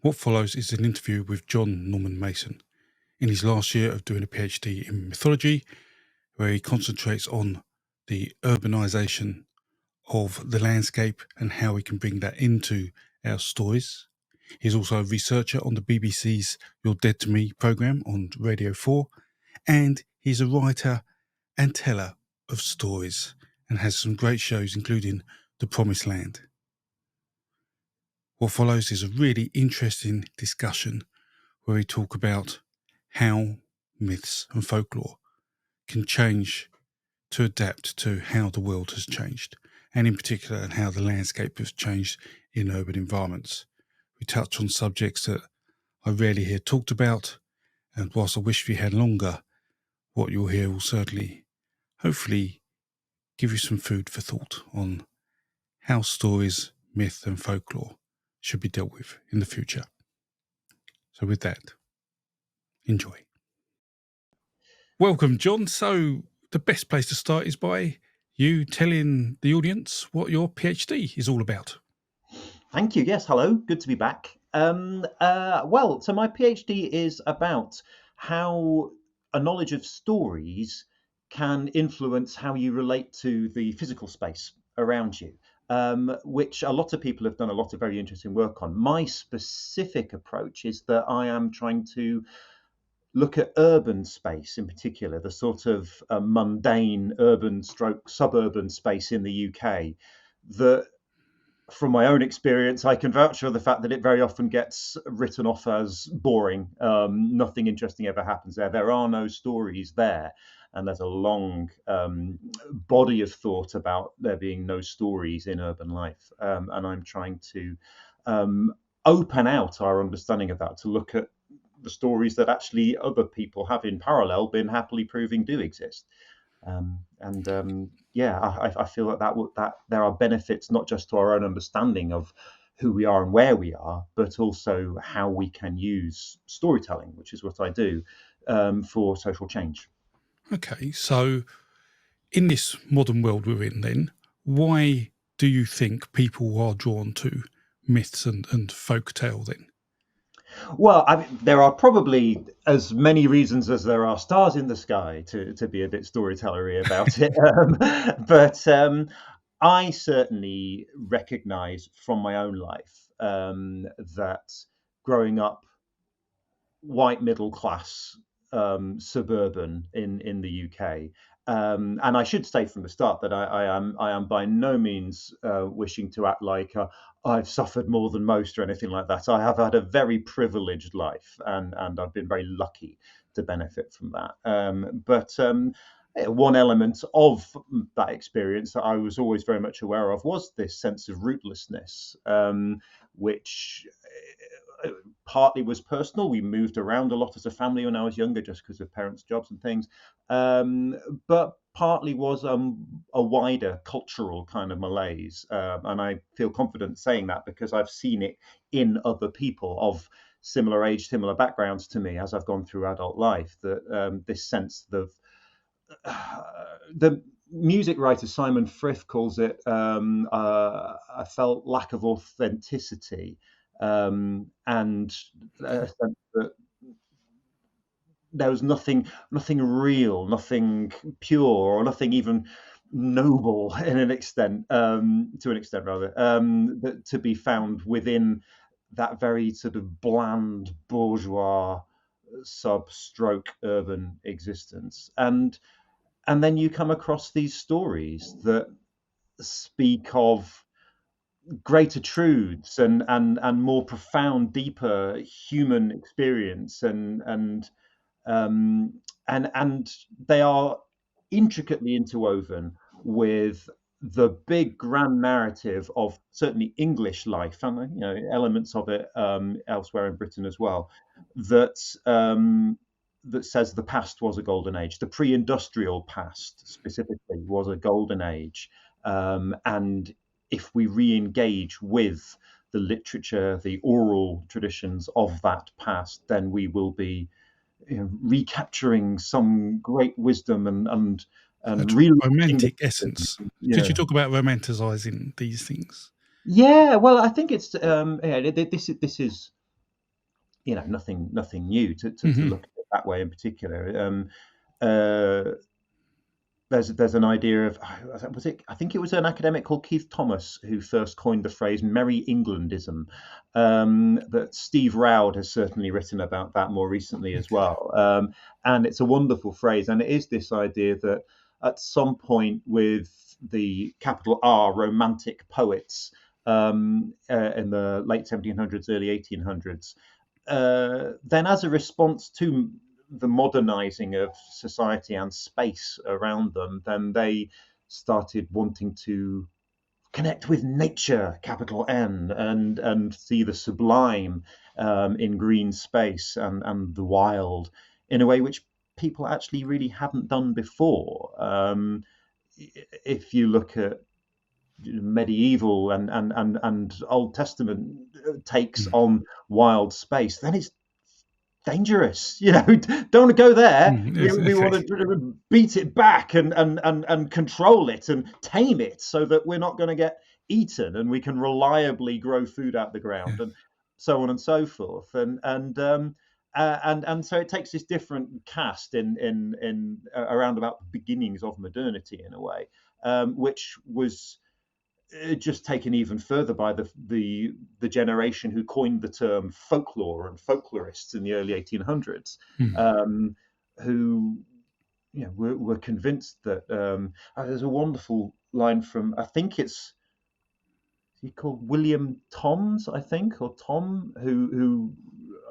What follows is an interview with Jon Norman-Mason in his last year of doing a PhD in mythology, where he concentrates on the urbanisation of the landscape and how we can bring that into our stories. He's also a researcher on the BBC's You're Dead to Me programme on Radio 4, and he's a writer and teller of stories and has some great shows including The Promised Land. What follows is a really interesting discussion where we talk about how myths and folklore can change to adapt to how the world has changed, and in particular, and how the landscape has changed in urban environments. We touch on subjects that I rarely hear talked about, and whilst I wish we had longer, what you'll hear will certainly, hopefully, give you some food for thought on how stories, myth and folklore should be dealt with in the future. So with that, enjoy. Welcome, Jon. So the best place to start is by you telling the audience what your PhD is all about. Thank you. Yes, hello. Good to be back. So my PhD is about how a knowledge of stories can influence how you relate to the physical space around you, which a lot of people have done a lot of very interesting work on. My specific approach is that I am trying to look at urban space in particular, the sort of mundane urban stroke suburban space in the UK that, from my own experience, I can vouch for the fact that it very often gets written off as boring. Nothing interesting ever happens there. There are no stories there. And there's a long body of thought about there being no stories in urban life. And I'm trying to open out our understanding of that to look at the stories that actually other people have in parallel been happily proving do exist. I feel that there are benefits not just to our own understanding of who we are and where we are, but also how we can use storytelling, which is what I do, for social change. Okay, so in this modern world we're in then, why do you think people are drawn to myths and folk tale then? Well, there are probably as many reasons as there are stars in the sky to be a bit storytellery about it. But I certainly recognise from my own life that growing up white middle class suburban in the UK. And I should say from the start that I am by no means wishing to act like I've suffered more than most or anything like that. I have had a very privileged life, and I've been very lucky to benefit from that. But one element of that experience that I was always very much aware of was this sense of rootlessness, which partly was personal. We moved around a lot as a family when I was younger, just because of parents' jobs and things. But partly was a wider cultural kind of malaise, and I feel confident saying that because I've seen it in other people of similar age, similar backgrounds to me as I've gone through adult life. That this sense of the music writer Simon Frith calls it a felt lack of authenticity, and a sense that there was nothing real, nothing pure, or nothing even noble in an extent, to an extent rather, that to be found within that very sort of bland bourgeois sub-stroke urban existence. And then you come across these stories that speak of greater truths and more profound, deeper human experience, um, and they are intricately interwoven with the big grand narrative of certainly English life, and elements of it elsewhere in Britain as well. That says the past was a golden age. The pre-industrial past specifically was a golden age, and if we re-engage with the literature, the oral traditions of that past, then we will be recapturing some great wisdom and real romantic essence. Could yeah. you talk about romanticizing these things? Yeah, well, I think it's this is nothing new to Hmm. look at it that way in particular. Uh, there's an idea of, was it, I think it was an academic called Keith Thomas who first coined the phrase Merry Englandism. That Steve Roud has certainly written about that more recently as Okay. well. And it's a wonderful phrase, and it is this idea that at some point with the capital R Romantic poets in the late 1700s, early 1800s, then as a response to the modernizing of society and space around them, then they started wanting to connect with nature, capital N, and see the sublime in green space and the wild in a way which people actually really hadn't done before. If you look at medieval and Old Testament takes Mm. on wild space, then it's dangerous. Don't want to go there. Mm. We Okay. want to beat it back and control it and tame it so that we're not going to get eaten and we can reliably grow food out the Yeah. ground and so on and so forth. And so it takes this different cast in around about the beginnings of modernity in a way, which was just taken even further by the generation who coined the term folklore and folklorists in the early 1800s, Mm. um, who were convinced that there's a wonderful line from, I think it's he called William Toms, I think, or Tom, who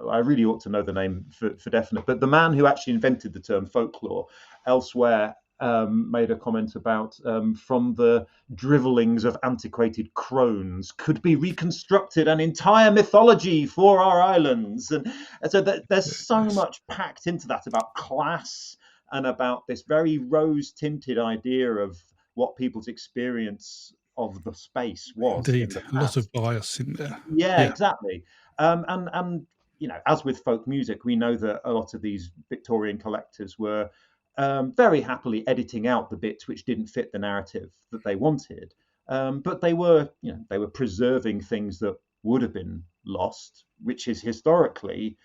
I really ought to know the name for definite, but the man who actually invented the term folklore elsewhere made a comment about from the drivellings of antiquated crones could be reconstructed an entire mythology for our islands. And so there's so Yes. much packed into that about class and about this very rose tinted idea of what people's experience of the space was in Indeed. the A lot of past. bias in there. Yeah, Yeah. exactly. And as with folk music, we know that a lot of these Victorian collectors were very happily editing out the bits which didn't fit the narrative that they wanted. But they were preserving things that would have been lost, which is historically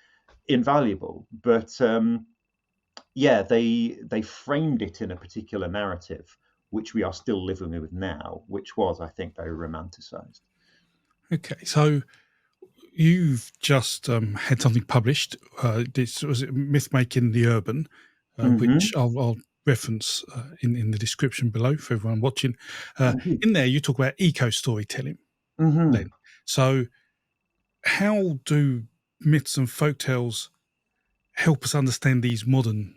invaluable. But yeah, they framed it in a particular narrative, which we are still living with now, which was, I think, very romanticized. Okay. So you've just had something published. This was it, Mythmaking the Urban, which Hmm. I'll reference in the description below for everyone watching. Thank you. In there, you talk about eco storytelling. Hmm. Then, so how do myths and folk tales help us understand these modern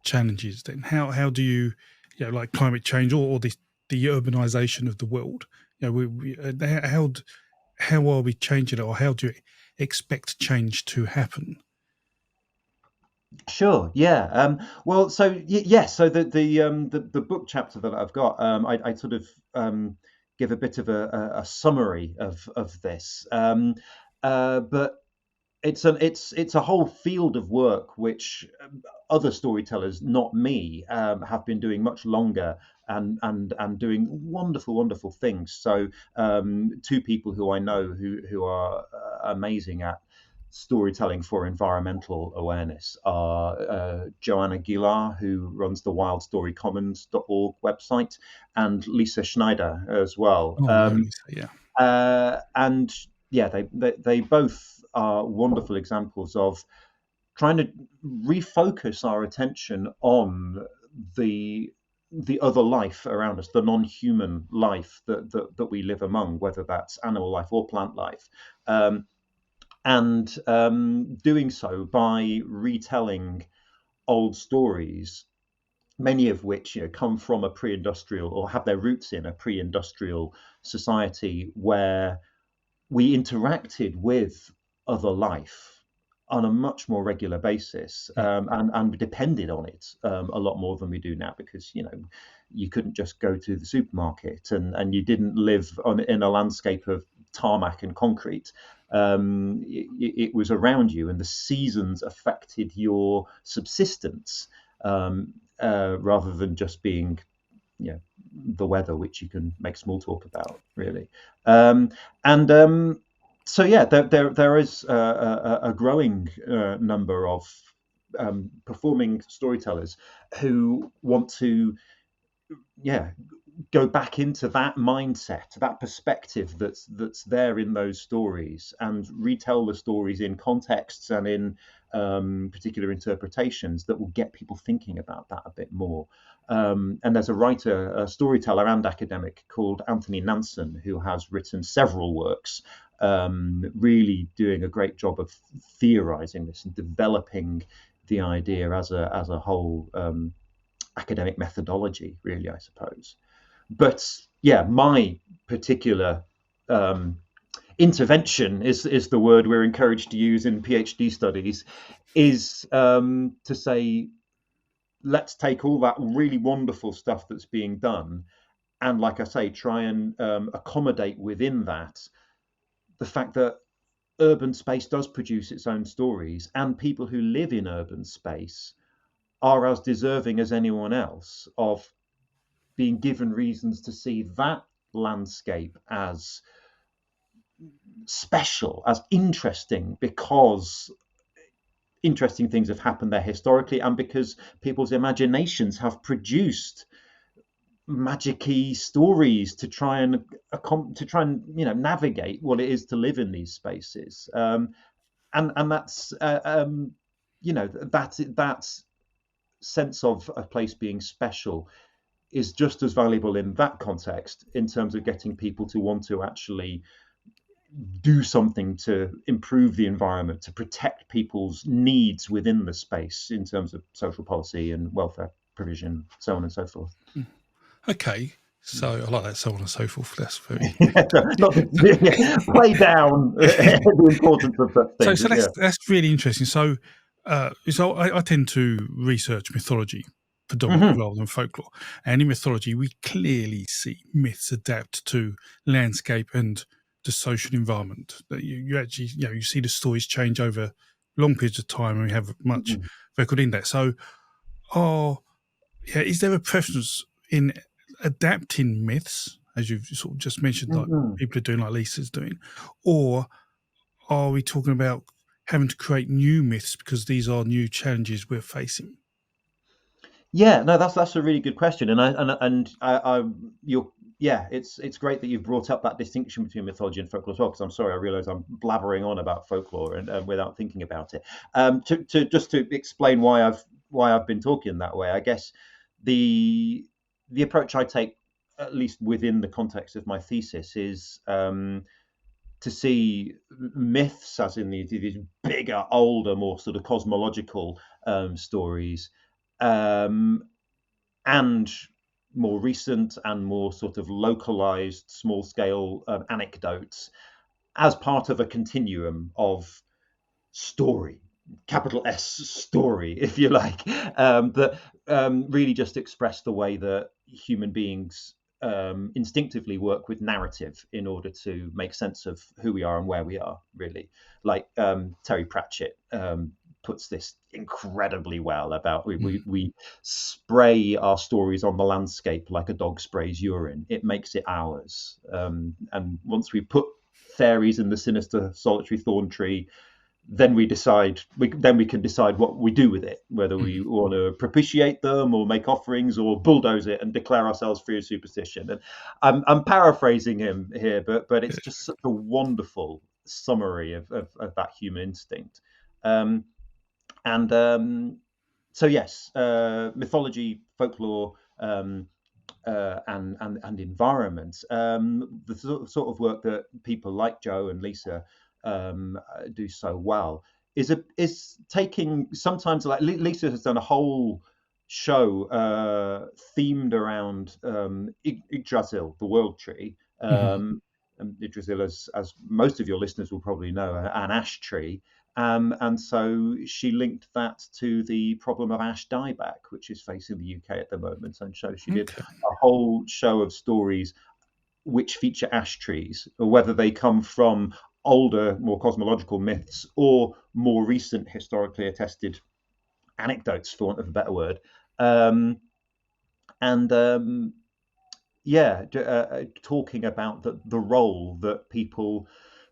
challenges? Then, how do you, like climate change or the urbanization of the world? How are we changing it, or how do you expect change to happen? Sure. Yeah. Well, so yes. So the book chapter that I've got, I sort of give a bit of a summary of this, but it's a whole field of work which other storytellers, not me, have been doing much longer and doing wonderful things. So two people who I know who are amazing at storytelling for environmental awareness are Joanna Gilar, who runs the wildstorycommons.org website, and Lisa Schneider as well. Oh, I know, Lisa. Yeah. And yeah, they both are wonderful examples of trying to refocus our attention on the the other life around us, the non-human life that we live among, whether that's animal life or plant life, and doing so by retelling old stories, many of which come from a pre-industrial or have their roots in a pre-industrial society where we interacted with other life on a much more regular basis, Mm. and depended on it a lot more than we do now, because you couldn't just go to the supermarket, and you didn't live in a landscape of tarmac and concrete. It was around you, and the seasons affected your subsistence, rather than just being the weather, which you can make small talk about, really. And So yeah, there is a growing number of performing storytellers who want to, yeah, go back into that mindset, that perspective that's there in those stories, and retell the stories in contexts and in particular interpretations that will get people thinking about that a bit more. And there's a writer, a storyteller, and academic called Anthony Nansen, who has written several works, really doing a great job of theorizing this and developing the idea as a whole academic methodology, really, I suppose. But yeah, my particular um, intervention is the word we're encouraged to use in PhD studies, is to say, let's take all that really wonderful stuff that's being done, and like I say, try and accommodate within that the fact that urban space does produce its own stories, and people who live in urban space are as deserving as anyone else of being given reasons to see that landscape as special, as interesting, because interesting things have happened there historically, and because people's imaginations have produced magic-y stories to try and navigate what it is to live in these spaces. And that's that sense of a place being special is just as valuable in that context, in terms of getting people to want to actually do something to improve the environment, to protect people's needs within the space in terms of social policy and welfare provision, so on and so forth. Okay, so I like that, so on and so forth. That's very. Not to play down the importance of such So, things. so Yeah. that's really interesting. So I tend to research mythology predominantly Hmm. rather than folklore. And in mythology, we clearly see myths adapt to landscape and the social environment. That you actually, you see the stories change over long periods of time, and we have much Hmm. record in that. So, are is there a preference in adapting myths, as you've sort of just mentioned, like Hmm. people are doing, like Lisa's doing, or are we talking about having to create new myths because these are new challenges we're facing? Yeah, no, that's a really good question, I you're yeah, it's great that you've brought up that distinction between mythology and folklore as well. Because I'm sorry, I realise I'm blabbering on about folklore and without thinking about it. To just to explain why I've been talking that way, I guess the the approach I take, at least within the context of my thesis, is to see myths as in these bigger, older, more sort of cosmological stories, um, and more recent and more sort of localized, small scale anecdotes as part of a continuum of story, capital S story, if you like, that really just express the way that human beings instinctively work with narrative in order to make sense of who we are and where we are, really. Like Terry Pratchett puts this incredibly well about Mm. we spray our stories on the landscape like a dog sprays urine. It makes it ours. And once we put fairies in the sinister solitary thorn tree, then we can decide what we do with it, whether we Mm. want to propitiate them or make offerings or bulldoze it and declare ourselves free of superstition. And I'm paraphrasing him here, but Yeah. it's just such a wonderful summary of that human instinct. Um, and So yes, mythology, folklore, and environment. The sort of work that people like Joe and Lisa do so well is taking, sometimes, like Lisa has done a whole show themed around Yggdrasil, the world tree. Mhm. And Yggdrasil, as most of your listeners will probably know, an ash tree. And so she linked that to the problem of ash dieback, which is facing the UK at the moment. And so she did Okay. a whole show of stories which feature ash trees, whether they come from older, more cosmological myths or more recent, historically attested anecdotes, for want of a better word. Um, and Yeah, talking about the role that people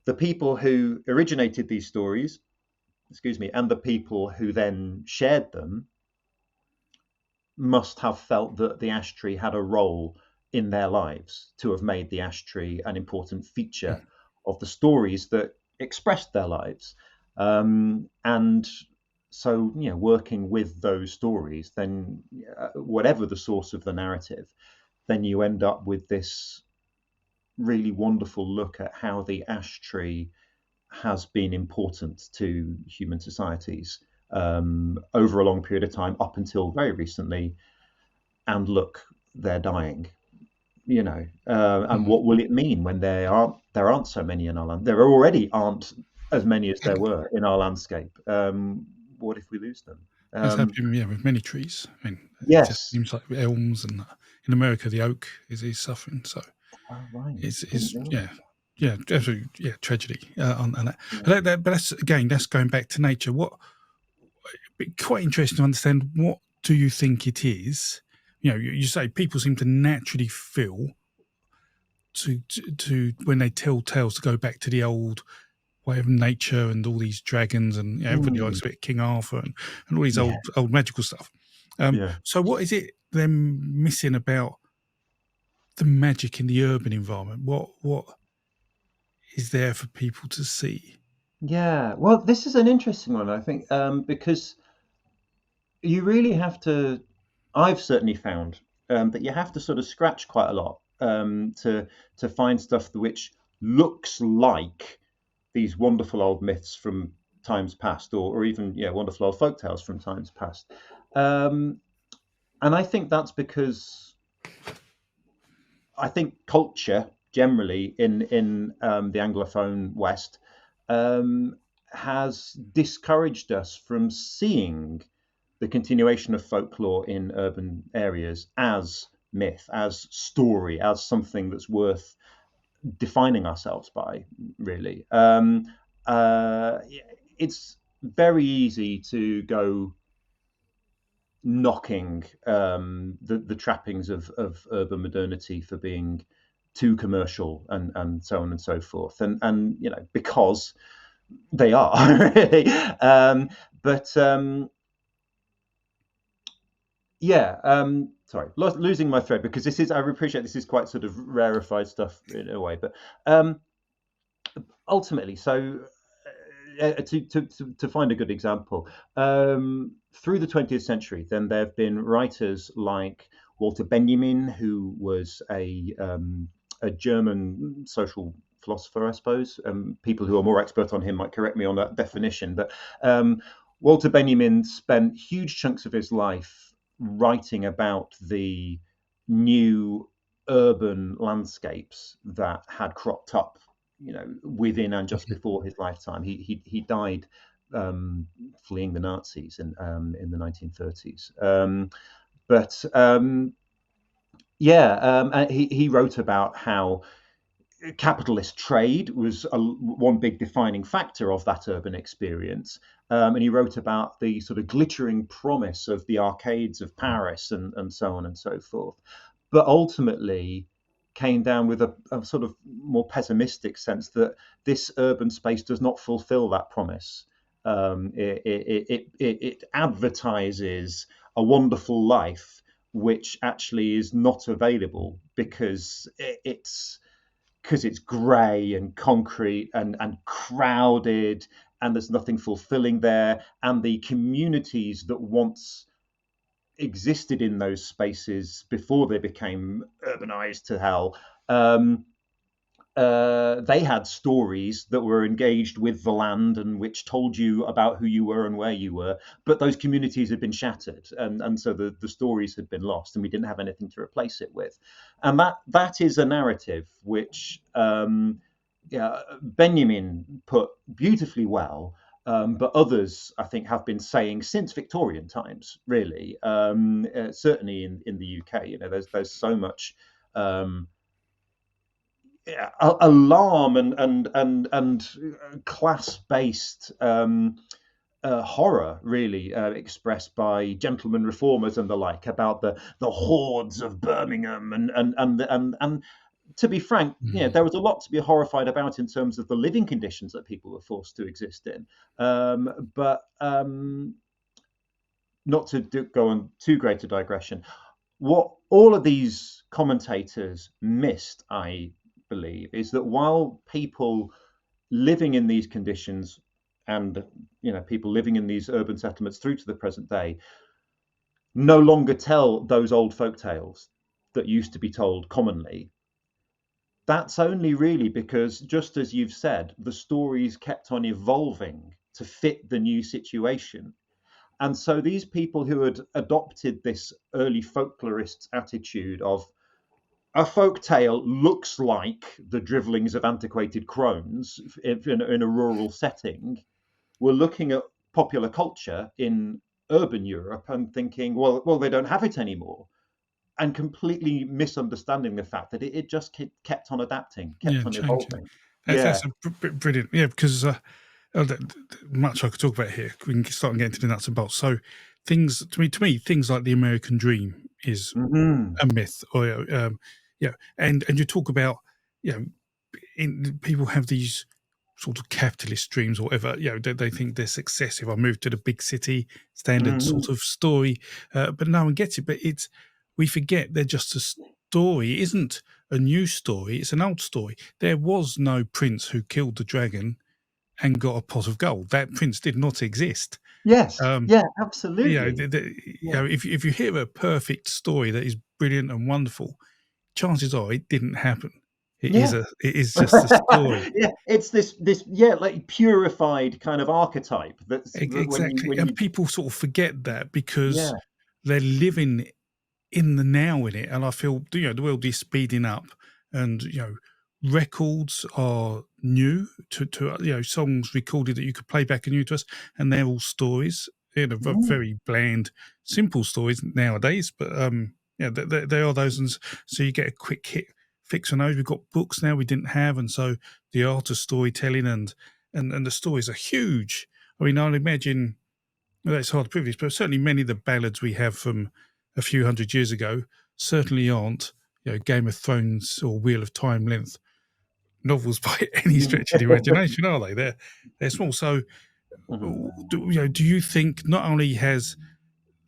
the people who originated these stories, excuse me, and the people who then shared them must have felt that the ash tree had a role in their lives, to have made the ash tree an important feature of the stories that expressed their lives. And so, working with those stories, then whatever the source of the narrative, then you end up with this really wonderful look at how the ash tree has been important to human societies over a long period of time, up until very recently. And look, they're dying. And Mm. what will it mean when there aren't so many in our land? There already aren't as many as there were in our landscape. What if we lose them? That's happening, yeah, with many trees. I mean, it just Yes. seems like elms and in America the oak is suffering. So Oh, right. Didn't it's realise yeah, absolutely, yeah, tragedy on that. that. But that's again, that's going back to nature. What Be quite interesting to understand. What do you think it is? You say people seem to naturally feel to when they tell tales to go back to the old way of nature and all these dragons and Yeah. everybody likes a bit of King Arthur and all these Yeah. old magical stuff. Yeah. So what is it them missing about the magic in the urban environment? What is there for people to see? Yeah. Well, this is an interesting one, I think, because you really have to. I've certainly found that you have to sort of scratch quite a lot to find stuff which looks like these wonderful old myths from times past, or even wonderful old folk tales from times past. Um, and I think that's because I think culture generally in the Anglophone West um, has discouraged us from seeing the continuation of folklore in urban areas as myth, as story, as something that's worth defining ourselves by, really. Uh, it's very easy to go knocking the trappings of urban modernity for being too commercial and so on and so forth, and because they are really. But Yeah, sorry, losing my thread, because I appreciate this is quite sort of rarefied stuff in a way, but um, ultimately, so to find a good example, through the 20th century, then there have been writers like Walter Benjamin, who was a German social philosopher, I suppose. People who are more expert on him might correct me on that definition, but um, Walter Benjamin spent huge chunks of his life writing about the new urban landscapes that had cropped up, within and just before his lifetime. He died fleeing the Nazis in the 1930s. But Yeah, and he wrote about how capitalist trade was one big defining factor of that urban experience. And he wrote about the sort of glittering promise of the arcades of Paris and so on and so forth. But ultimately came down with a sort of more pessimistic sense that this urban space does not fulfill that promise. It advertises a wonderful life which actually is not available because it's grey and concrete and crowded, and there's nothing fulfilling there. And the communities that once existed in those spaces before they became urbanized to hell, um, they had stories that were engaged with the land and which told you about who you were and where you were. But those communities had been shattered, and so the stories had been lost, and we didn't have anything to replace it with. And that is a narrative which yeah, Benjamin put beautifully well. But others, I think, have been saying since Victorian times, really. Certainly in the UK, there's so much alarm and class-based horror, really, expressed by gentlemen reformers and the like, about the hordes of Birmingham, and to be frank, Mm. there was a lot to be horrified about in terms of the living conditions that people were forced to exist in. But not to go on too great a digression, what all of these commentators missed, I believe, is that while people living in these conditions and people living in these urban settlements through to the present day no longer tell those old folk tales that used to be told commonly, that's only really because, just as you've said, the stories kept on evolving to fit the new situation. And so these people who had adopted this early folklorist's attitude of a folk tale looks like the drivellings of antiquated crones in a rural setting, were looking at popular culture in urban Europe and thinking, well, they don't have it anymore, and completely misunderstanding the fact that it just kept on adapting, Yeah, kept on changing. evolving. That's Yeah. a brilliant. Yeah, because much I could talk about here. We can start getting to the nuts and bolts. So things to me, things like the American Dream is Hmm. a myth, or and you talk about people have these sort of capitalist dreams or whatever. They think they're success if I move to the big city, standard Hmm. sort of story, but no one gets it. But we forget they're just a story. It isn't a new story; it's an old story. There was no prince who killed the dragon and got a pot of gold. That prince did not exist. Yes. Um, Yeah. you know, Absolutely. Yeah. if you hear a perfect story that is brilliant and wonderful, chances are it didn't happen. Yeah. It is just a story. Yeah. It's this like purified kind of archetype that Exactly, when and you people sort of forget that because yeah. they're living in the now in it, and I feel the world is speeding up, and records are new to songs recorded that you could play back and new to us, and they're all stories, Mm, very bland, simple stories nowadays, but yeah, they are those, and so you get a quick hit fix on those. We've got books now we didn't have, and so the art of storytelling and the stories are huge. I mean, I'd imagine well, that's hard to privilege, but certainly many of the ballads we have from a few hundred years ago certainly aren't, Game of Thrones or Wheel of Time length novels by any stretch of the imagination, are they? They're small. So, mhm. do you think not only has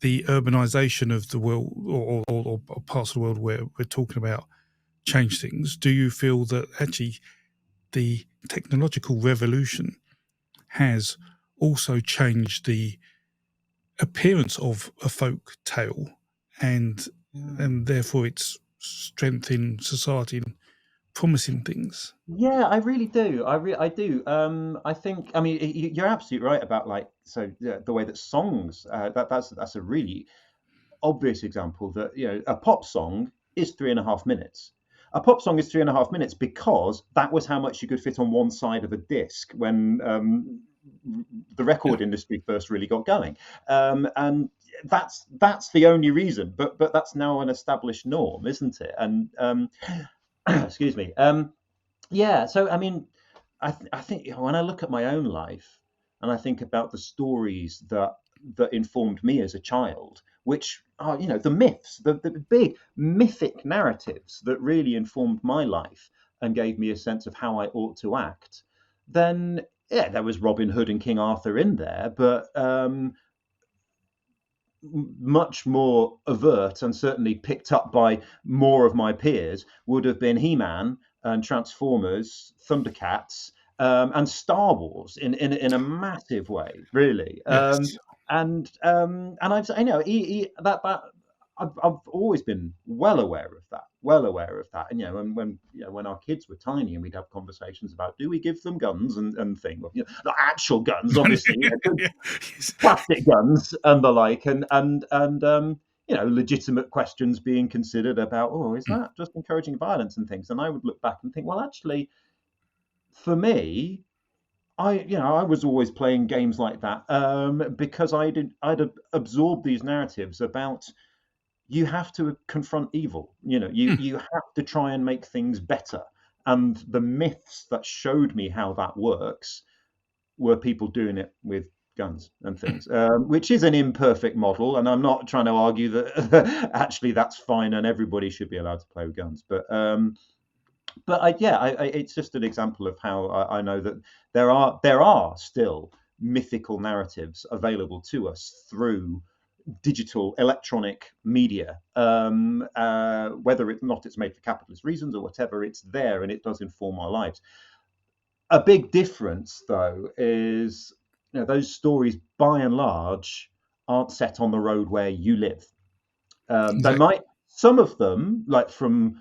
the urbanization of the world or parts of the world where we're talking about changed things? Do you feel that actually the technological revolution has also changed the appearance of a folk tale, and Mm. and therefore its strength in society and promising things? Yeah, I really do. I do. I think. I mean, you're absolutely right about the way that songs. That's a really obvious example that a pop song is 3.5 minutes. A pop song is 3.5 minutes because that was how much you could fit on one side of a disc when the Yeah. record industry first really got going, and that's the only reason. But that's now an established norm, isn't it? And excuse me. Yeah, so I mean, I think when I look at my own life and I think about the stories that informed me as a child, which are the myths, the big mythic narratives that really informed my life and gave me a sense of how I ought to act, then yeah, there was Robin Hood and King Arthur in there, but much more overt and certainly picked up by more of my peers would have been He-Man and Transformers, Thundercats, and Star Wars in a massive way, really. Yes. And I know that I've always been well aware of that, well aware of that. And when our kids were tiny and we'd have conversations about do we give them guns and things, not actual guns, obviously, Yeah. plastic guns and the like, and legitimate questions being considered about, oh, is that just encouraging violence and things? And I would look back and think, well, actually, for me, I was always playing games like that because I'd absorbed these narratives about you have to confront evil. You have to try and make things better. And the myths that showed me how that works were people doing it with guns and things, which is an imperfect model. And I'm not trying to argue that actually that's fine and everybody should be allowed to play with guns. But But it's just an example of how I know that there are still mythical narratives available to us through digital electronic media, whether it's made for capitalist reasons or whatever. It's there and it does inform our lives. A big difference, though, is those stories by and large aren't set on the road where you live. They Exactly. might, some of them, like from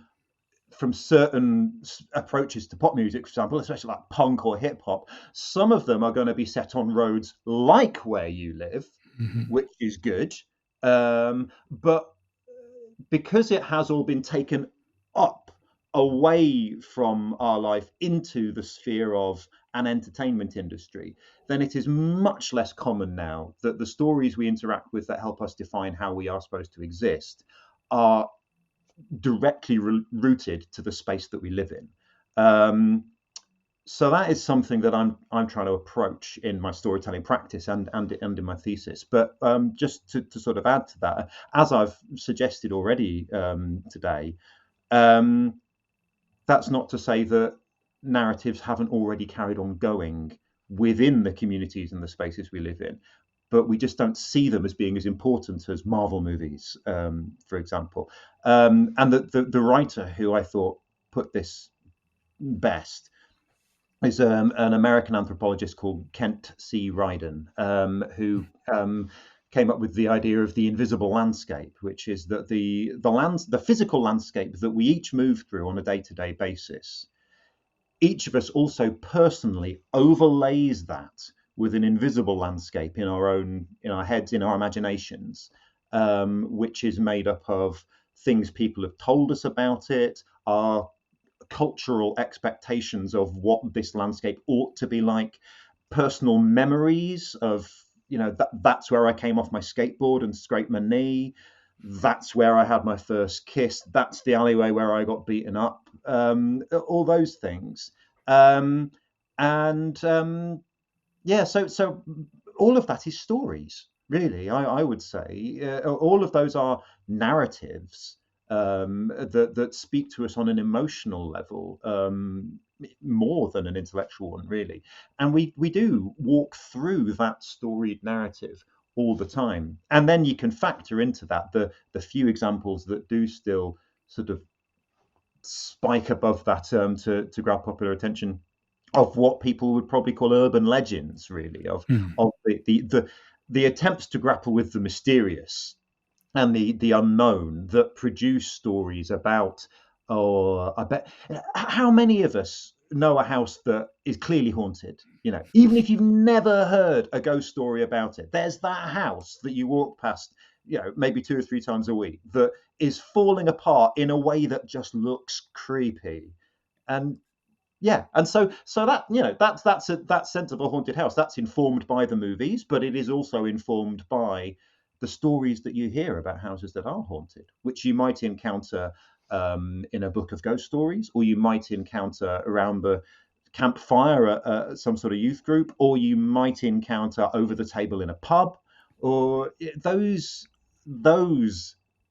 certain approaches to pop music, for example, especially like punk or hip hop, some of them are going to be set on roads like where you live, Hmm. which is good. But because it has all been taken up away from our life into the sphere of an entertainment industry, then it is much less common now that the stories we interact with that help us define how we are supposed to exist are directly rooted to the space that we live in. Um, so that is something that I'm trying to approach in my storytelling practice and in my thesis. But just to sort of add to that, as I've suggested already today, um, that's not to say that narratives haven't already carried on going within the communities and the spaces we live in, but we just don't see them as being as important as Marvel movies, for example. And the writer who I thought put this best is an American anthropologist called Kent C. Ryden, who came up with the idea of the invisible landscape, which is that the physical landscape that we each move through on a day-to-day basis, each of us also personally overlays that with an invisible landscape in our heads, in our imaginations, which is made up of things people have told us about it, our cultural expectations of what this landscape ought to be like, personal memories of that's where I came off my skateboard and scraped my knee. That's where I had my first kiss. That's the alleyway where I got beaten up. All those things, and yeah. So all of that is stories, really. I would say all of those are narratives that speak to us on an emotional level, more than an intellectual one, really. And we do walk through that storied narrative all the time. And then you can factor into that the few examples that do still sort of spike above that to grab popular attention, of what people would probably call urban legends, really, Mm. of the attempts to grapple with the mysterious and the unknown that produce stories about. Or I bet, how many of us know a house that is clearly haunted? Even if you've never heard a ghost story about it, there's that house that you walk past, maybe 2 or 3 times a week, that is falling apart in a way that just looks creepy. And yeah, and so that that sense of a haunted house, that's informed by the movies, but it is also informed by the stories that you hear about houses that are haunted, which you might encounter in a book of ghost stories, or you might encounter around the campfire at some sort of youth group, or you might encounter over the table in a pub, or those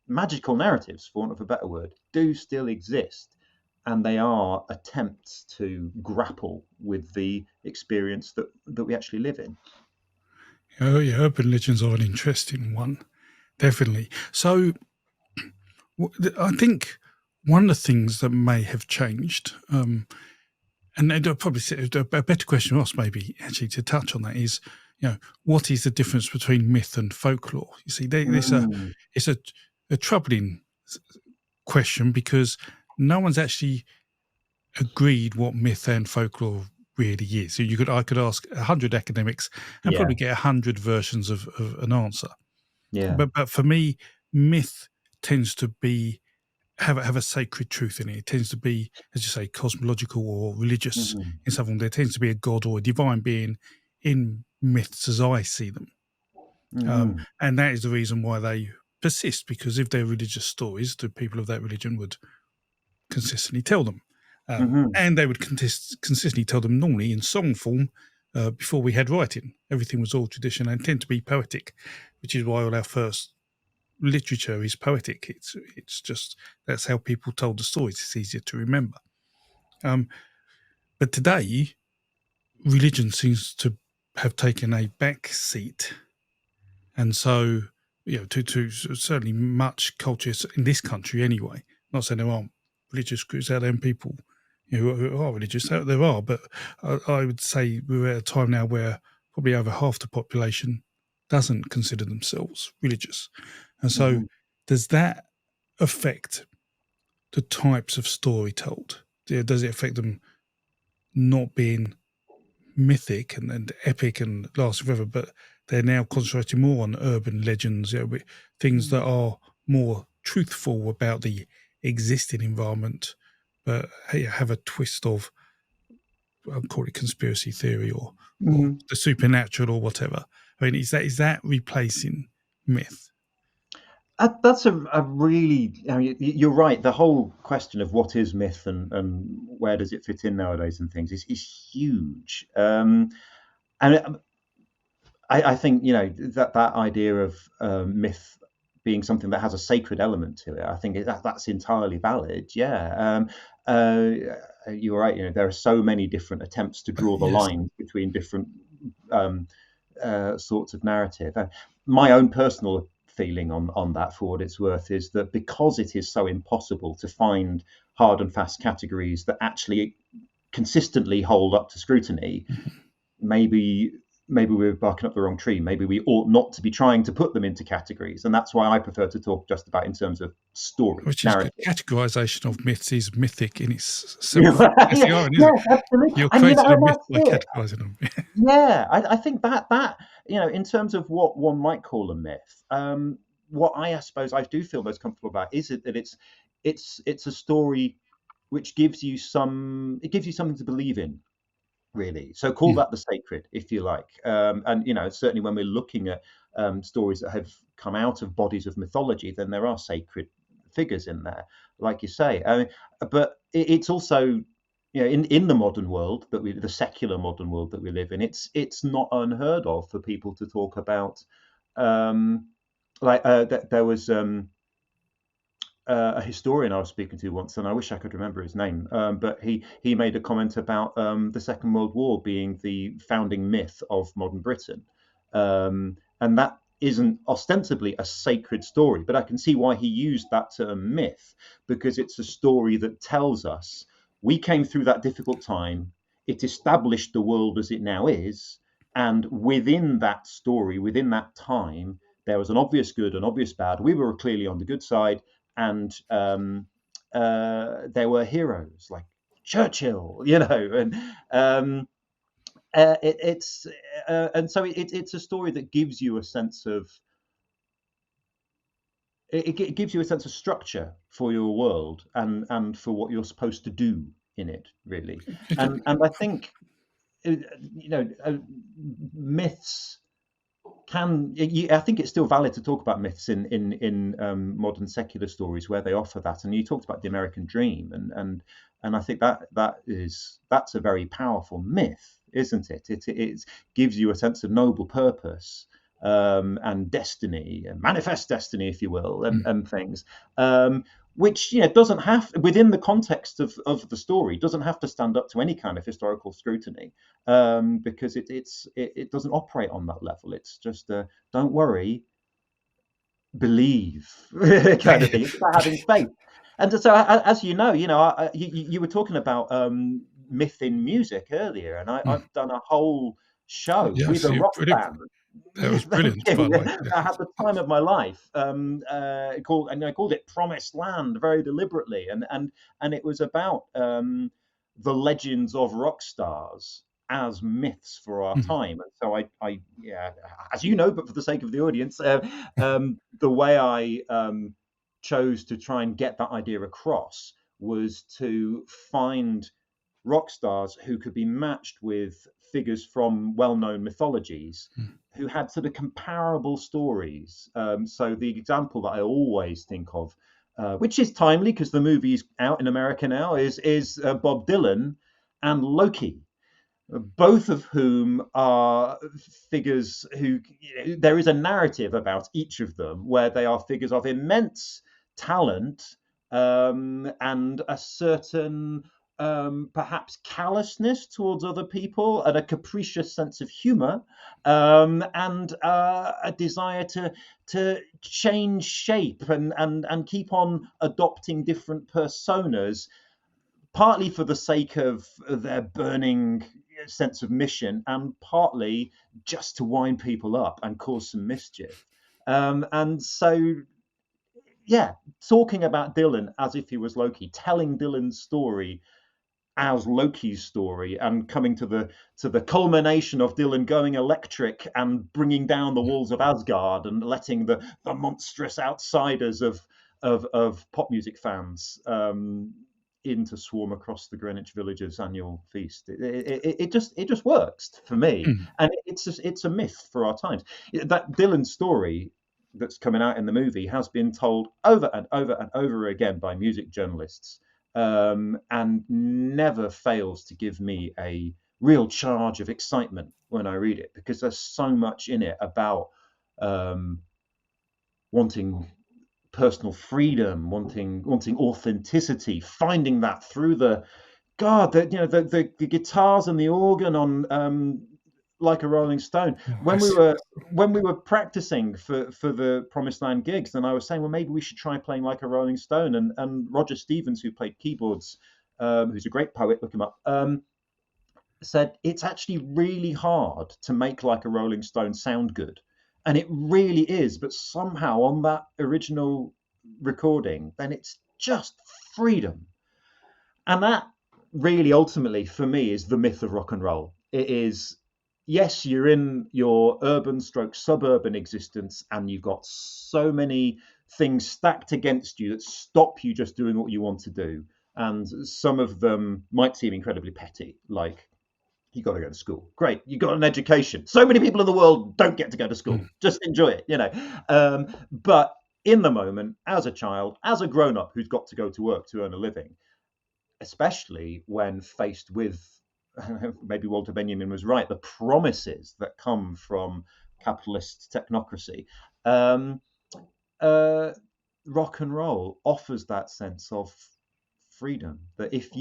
magical narratives, for want of a better word, do still exist, and they are attempts to grapple with the experience that we actually live in. Oh, yeah, urban legends are an interesting one, definitely. So, I think one of the things that may have changed, and I'd probably say a better question to ask, maybe actually to touch on that, is, what is the difference between myth and folklore? You see, Mm, it's a troubling question, because no one's actually agreed what myth and folklore really is. So I could ask 100 academics and yeah, probably get 100 versions of an answer. yeah. But for me, myth tends to be have a sacred truth in it. It tends to be, as you say, cosmological or religious Hmm. in some form. There tends to be a god or a divine being in myths as I see them. Hmm. And that is the reason why they persist, because if they're religious stories, the people of that religion would consistently tell them. Hmm. And they would consistently tell them, normally in song form, before we had writing. Everything was all tradition and tend to be poetic, which is why all our first literature is poetic. It's just, that's how people told the stories. It's easier to remember. But today, religion seems to have taken a back seat, and so to certainly much culture in this country anyway. Not saying there aren't religious groups out there and people who are religious. There are, but I would say we're at a time now where probably over half the population doesn't consider themselves religious, and so Mhm. does that affect the types of story told? Does it affect them not being mythic and epic and lasting forever, but they're now concentrating more on urban legends, things that are more truthful about the existing environment, but have a twist of, I'll call it conspiracy theory or Mhm. the supernatural or whatever. I mean, is that replacing myth? That's a really, I mean, you're right. The whole question of what is myth and where does it fit in nowadays and things is huge. And I think that idea of myth being something that has a sacred element to it. I think that's entirely valid. Yeah, you're right. There are so many different attempts to draw the Yes. lines between different um, sorts of narrative. My own personal feeling on that, for what it's worth, is that because it is so impossible to find hard and fast categories that actually consistently hold up to scrutiny, maybe we're barking up the wrong tree. Maybe we ought not to be trying to put them into categories, and that's why I prefer to talk just about in terms of story Which is good. narrative. Categorization of myths is mythic in itself. That's the Yeah, irony, isn't yeah, it? absolutely. You're And creating a and myth that's by it. categorizing them. Yeah, I think that in terms of what one might call a myth, what I suppose I do feel most comfortable about is that it's a story which gives you something to believe in, really. So call Mm. that the sacred, if you like. And certainly when we're looking at stories that have come out of bodies of mythology, then there are sacred figures in there, like you say. But it's also, in the modern world the secular modern world that we live in, it's not unheard of for people to talk about. Um, there was. A historian I was speaking to once, and I wish I could remember his name, but he made a comment about the Second World War being the founding myth of modern Britain, and that isn't ostensibly a sacred story, but I can see why he used that term myth, because it's a story that tells us we came through that difficult time, it established the world as it now is, and within that story, within that time, there was an obvious good, an obvious bad. We were clearly on the good side, and there were heroes like Churchill, and it's and so it's a story that gives you a sense of it gives you a sense of structure for your world and for what you're supposed to do in it, really. And I think myths I think it's still valid to talk about myths in modern secular stories where they offer that. And you talked about the American dream, and I think that's a very powerful myth, isn't it? It gives you a sense of noble purpose, and destiny, and manifest destiny, if you will, Mm. and things. Which doesn't have, within the context of the story, doesn't have to stand up to any kind of historical scrutiny, because it doesn't operate on that level. It's just don't worry, believe kind of thing. It's about having faith. And so, as you were talking about myth in music earlier, and Mm. I've done a whole show with Yes, a you're rock brilliant. band. That was Thank brilliant, by you. the way. I had the time of my life. I called it Promised Land very deliberately, and it was about the legends of rock stars as myths for our Mm. time. And so yeah, as you know, but for the sake of the audience, the way I chose to try and get that idea across was to find rock stars who could be matched with figures from well-known mythologies Mm. who had sort of comparable stories. So the example that I always think of, which is timely because the movie's out in America now, is Bob Dylan and Loki, both of whom are figures who, there is a narrative about each of them where they are figures of immense talent, and a certain perhaps callousness towards other people and a capricious sense of humor, and a desire to change shape and keep on adopting different personas, partly for the sake of their burning sense of mission, and partly just to wind people up and cause some mischief. And so, yeah, talking about Dylan as if he was Loki, telling Dylan's story as Loki's story, and coming to the culmination of Dylan going electric and bringing down the walls of Asgard and letting the monstrous outsiders of pop music fans in to swarm across the Greenwich Village's annual feast. It just works for me, Mm. and it's a myth for our times. That Dylan story that's coming out in the movie has been told over and over and over again by music journalists, and never fails to give me a real charge of excitement when I read it, because there's so much in it about um, wanting personal freedom, wanting authenticity, finding that through the God, the guitars and the organ on like a Rolling Stone. Oh, When we were practicing for the Promised Land gigs, and I was saying, well, maybe we should try playing like a Rolling Stone. And Roger Stevens, who played keyboards, who's a great poet, look him up, said it's actually really hard to make like a Rolling Stone sound good, and it really is. But somehow on that original recording, then it's just freedom, and that really ultimately for me is the myth of rock and roll. It is, yes, you're in your urban stroke suburban existence, and you've got so many things stacked against you that stop you just doing what you want to do. And some of them might seem incredibly petty, like you got to go to school. Great, you got an education. So many people in the world don't get to go to mm. school. Just enjoy it, you know. But in the moment, as a child, as a grown up who's got to go to work to earn a living, especially when faced with, maybe Walter Benjamin was right, the promises that come from capitalist technocracy. Um, uh, Rock and roll offers that sense of freedom, that if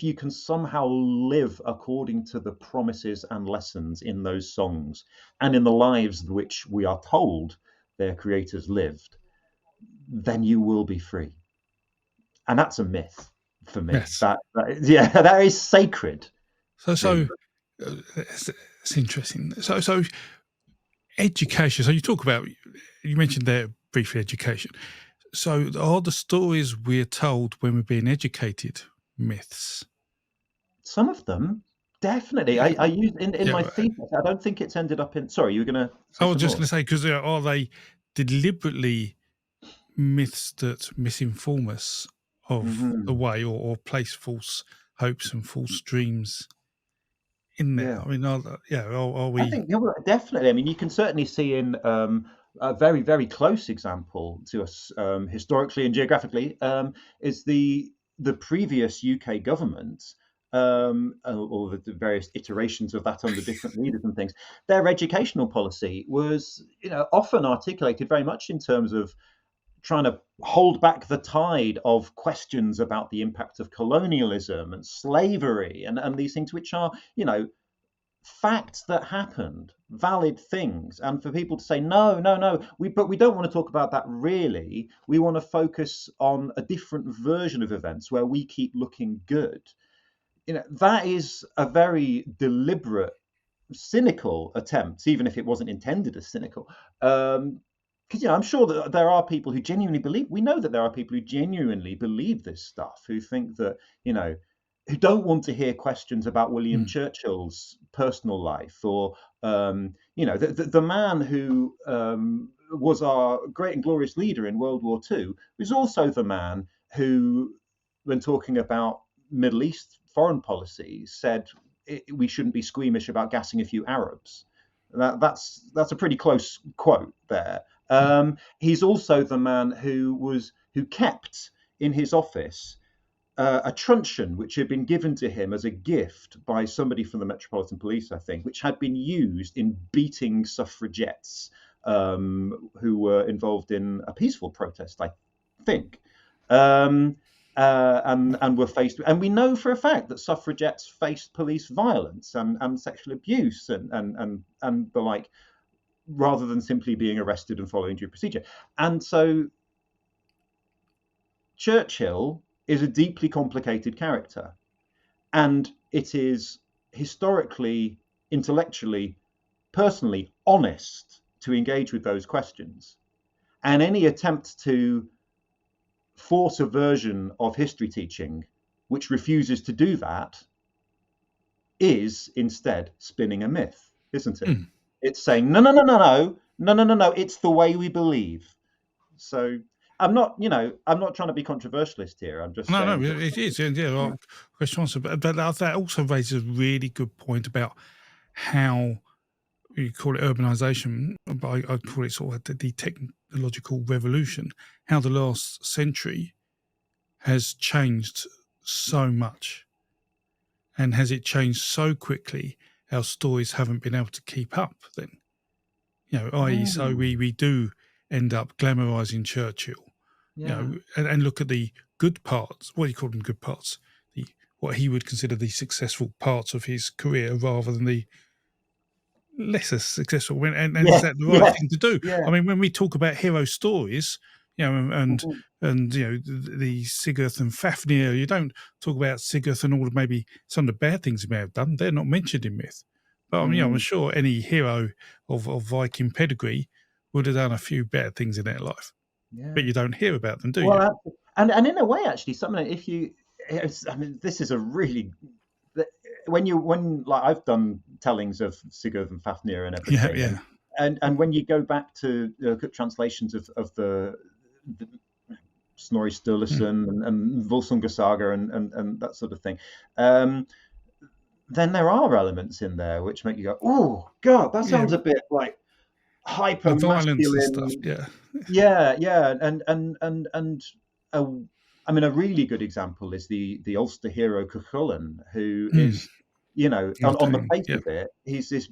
you can somehow live according to the promises and lessons in those songs and in the lives which we are told their creators lived, then you will be free. And that's a myth for me. Yes. Yeah, that is sacred. So Really. it's interesting. So education. So you talk about, you mentioned there briefly education. So are the stories we're told when we're being educated myths? Some of them, definitely. Yeah, I use in my yeah. thesis. I don't think it's ended up in. Sorry, you were going to I say was some just more. going to say, because are they deliberately myths that misinform us of the Hmm. way, or place false hopes and false dreams in there? Yeah. I mean, are I we? think definitely. I mean, you can certainly see in a very, very close example to us historically and geographically, is the previous UK government, or the various iterations of that under different leaders and things. Their educational policy was, often articulated very much in terms of trying to hold back the tide of questions about the impact of colonialism and slavery and these things, which are, facts that happened, valid things, and for people to say no, no, no, but we don't want to talk about that really. We want to focus on a different version of events where we keep looking good. That is a very deliberate, cynical attempt, even if it wasn't intended as cynical. Because I'm sure that there are people who genuinely believe. We know that there are people who genuinely believe this stuff, who think that who don't want to hear questions about William Mm, Churchill's personal life, or the man who was our great and glorious leader in World War II was also the man who, when talking about Middle East foreign policy, said we shouldn't be squeamish about gassing a few Arabs. That's a pretty close quote there. mm, He's also the man who kept in his office a truncheon which had been given to him as a gift by somebody from the Metropolitan Police, I think, which had been used in beating suffragettes who were involved in a peaceful protest, I think. Um, and were faced, and we know for a fact that suffragettes faced police violence and sexual abuse and the like, rather than simply being arrested and following due procedure. And so Churchill is a deeply complicated character, and it is historically, intellectually, personally honest to engage with those questions. And any attempt to force a version of history teaching which refuses to do that is instead spinning a myth, isn't it? Mm. It's saying, no, no, no, no, no, no, no, no, no, it's the way we believe. So I'm not trying to be controversialist here. I'm just No, saying that, it is. Yeah, like question answer. But that also raises a really good point about how you call it urbanization, but I call it sort of the technological revolution, how the last century has changed so much. And has it changed so quickly, our stories haven't been able to keep up then? I.e., so we do end up glamorizing Churchill, yeah, and look at the good parts. What do you call them? Good parts. What he would consider the successful parts of his career, rather than the lesser successful. And is yes, that the right yes, thing to do? yeah, I mean, when we talk about hero stories, and mhm, the Sigurd and Fafnir, you don't talk about Sigurd and all of maybe some of the bad things he may have done. They're not mentioned in myth. But I'm mm, sure any hero of Viking pedigree would have done a few better things in their life, but yeah. you don't hear about them, do you? Well, and in a way, actually, something if you, I mean, this is a really when like I've done tellings of Sigurd and Fafnir and Yeah, everything, yeah. and when you go back to look at translations of the Snorri Mm. Sturluson and Volsunga Saga and that sort of thing, um, then there are elements in there which make you go, oh God, that Yeah, sounds a bit like the hyper violence and stuff. masculine. Yeah, Yeah, yeah, and a, I mean, a really good example is the Ulster hero Cuchulainn, who mm. is, You're on the saying, face yeah. of it, he's this,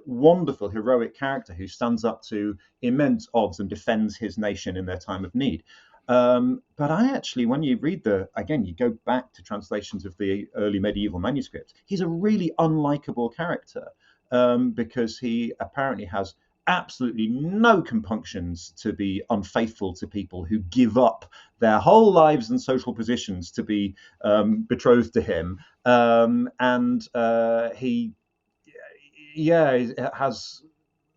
wonderful heroic character who stands up to immense odds and defends his nation in their time of need. But I actually, when you read again, you go back to translations of the early medieval manuscripts, he's a really unlikable character, because he apparently has absolutely no compunctions to be unfaithful to people who give up their whole lives and social positions to be betrothed to him. And he, yeah, has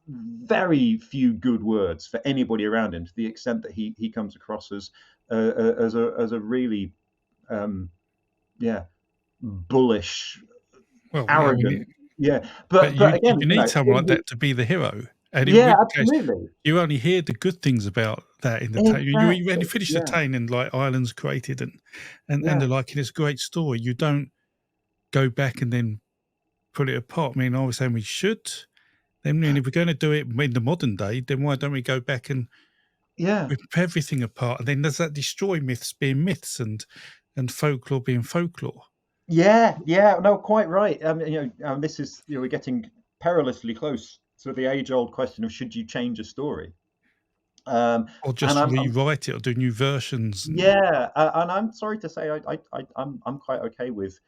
very few good words for anybody around him, to the extent that he comes across as a really yeah, bullish, Well, yeah. I mean, arrogant, yeah. but But you again, need someone like that to be the hero, and in yeah, which case absolutely, you only hear the good things about that in the tale. When you exactly, finish the yeah, tale and like Ireland's created and yeah. they're like, it's a great story, you don't go back and then pull it apart. I mean, I was saying we should. Then, and if we're going to do it in the modern day, then why don't we go back and Yeah, rip everything apart? And then does that destroy myths being myths and folklore being folklore? yeah, yeah. No, quite right. This is, we're getting perilously close to the age-old question of should you change a story? Or And just rewrite it or do new versions? And yeah, and I'm sorry to say, I'm quite okay with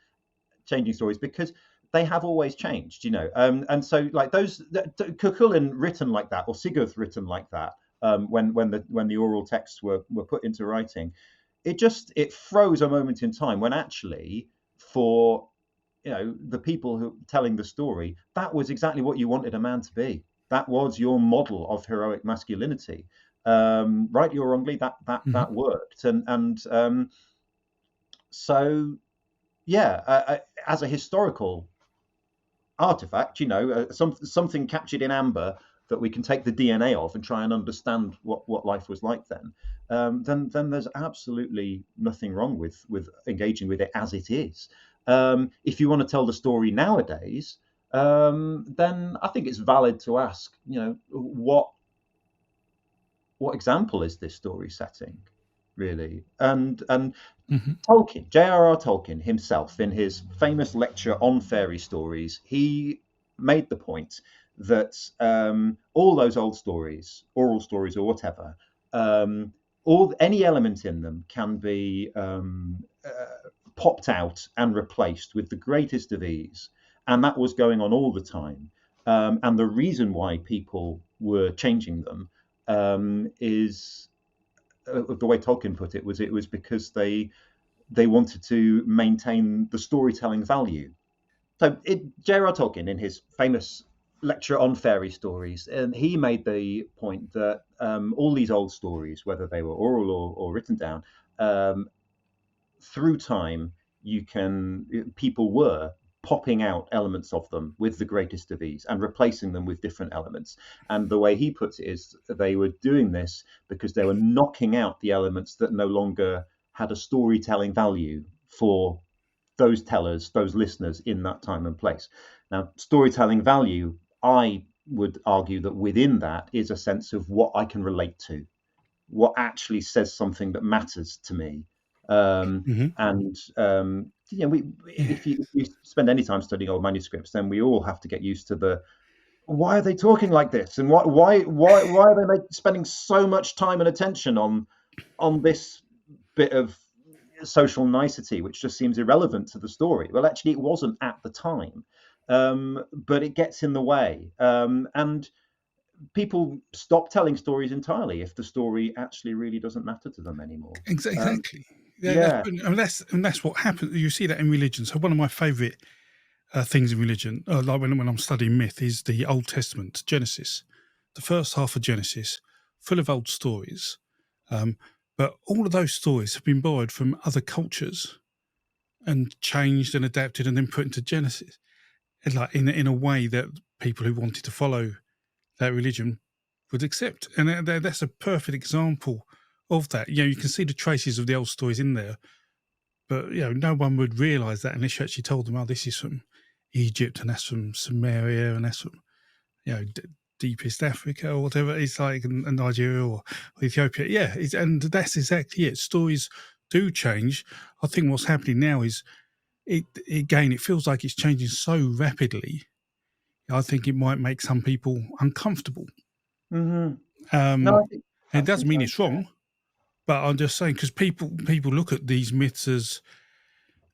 changing stories because they have always changed, and so like Cuchulainn written like that, or Sigurd written like that, when the oral texts were put into writing, it froze a moment in time when actually for the people who telling the story, that was exactly what you wanted a man to be. That was your model of heroic masculinity. Rightly or wrongly, that Mhm. worked, and so yeah, as a historical artifact, something captured in amber that we can take the DNA of and try and understand what life was like then. Then there's absolutely nothing wrong with engaging with it as it is. If you want to tell the story nowadays, then I think it's valid to ask, what example is this story setting, really? And Mhm. Tolkien, J.R.R. Tolkien himself, in his famous lecture on fairy stories, he made the point that all those old stories, oral stories or whatever, any element in them can be popped out and replaced with the greatest of ease, and that was going on all the time. And the reason why people were changing them is the way Tolkien put it was because they wanted to maintain the storytelling value. So J.R.R. Tolkien, in his famous lecture on fairy stories, and he made the point that all these old stories, whether they were oral or written down, through time, people were popping out elements of them with the greatest of ease and replacing them with different elements. And the way he puts it is they were doing this because they were knocking out the elements that no longer had a storytelling value for those tellers, those listeners in that time and place. Now, storytelling value, I would argue that within that is a sense of what I can relate to, what actually says something that matters to me. And Yeah, if you spend any time studying old manuscripts, then we all have to get used to the why are they talking like this, and why are they spending so much time and attention on this bit of social nicety, which just seems irrelevant to the story. Well, actually, it wasn't at the time, but it gets in the way, and people stop telling stories entirely if the story actually really doesn't matter to them anymore. exactly. Yeah, Yeah. that's what happens. You see that in religion. So one of my favourite things in religion, like when I'm studying myth, is the Old Testament, Genesis, the first half of Genesis, full of old stories. But all of those stories have been borrowed from other cultures and changed and adapted and then put into Genesis, and like in a way that people who wanted to follow that religion would accept. And that's a perfect example of that. You can see the traces of the old stories in there, but no one would realise that unless you actually told them, "Oh, this is from Egypt, and that's from Samaria, and that's from deepest Africa, or whatever it's like, and Nigeria or Ethiopia." Yeah, and that's exactly it. Stories do change. I think what's happening now is it feels like it's changing so rapidly. I think it might make some people uncomfortable. Hmm. No, Um, I think and it that's doesn't mean entirely it's fair. wrong, but I'm just saying because people look at these myths as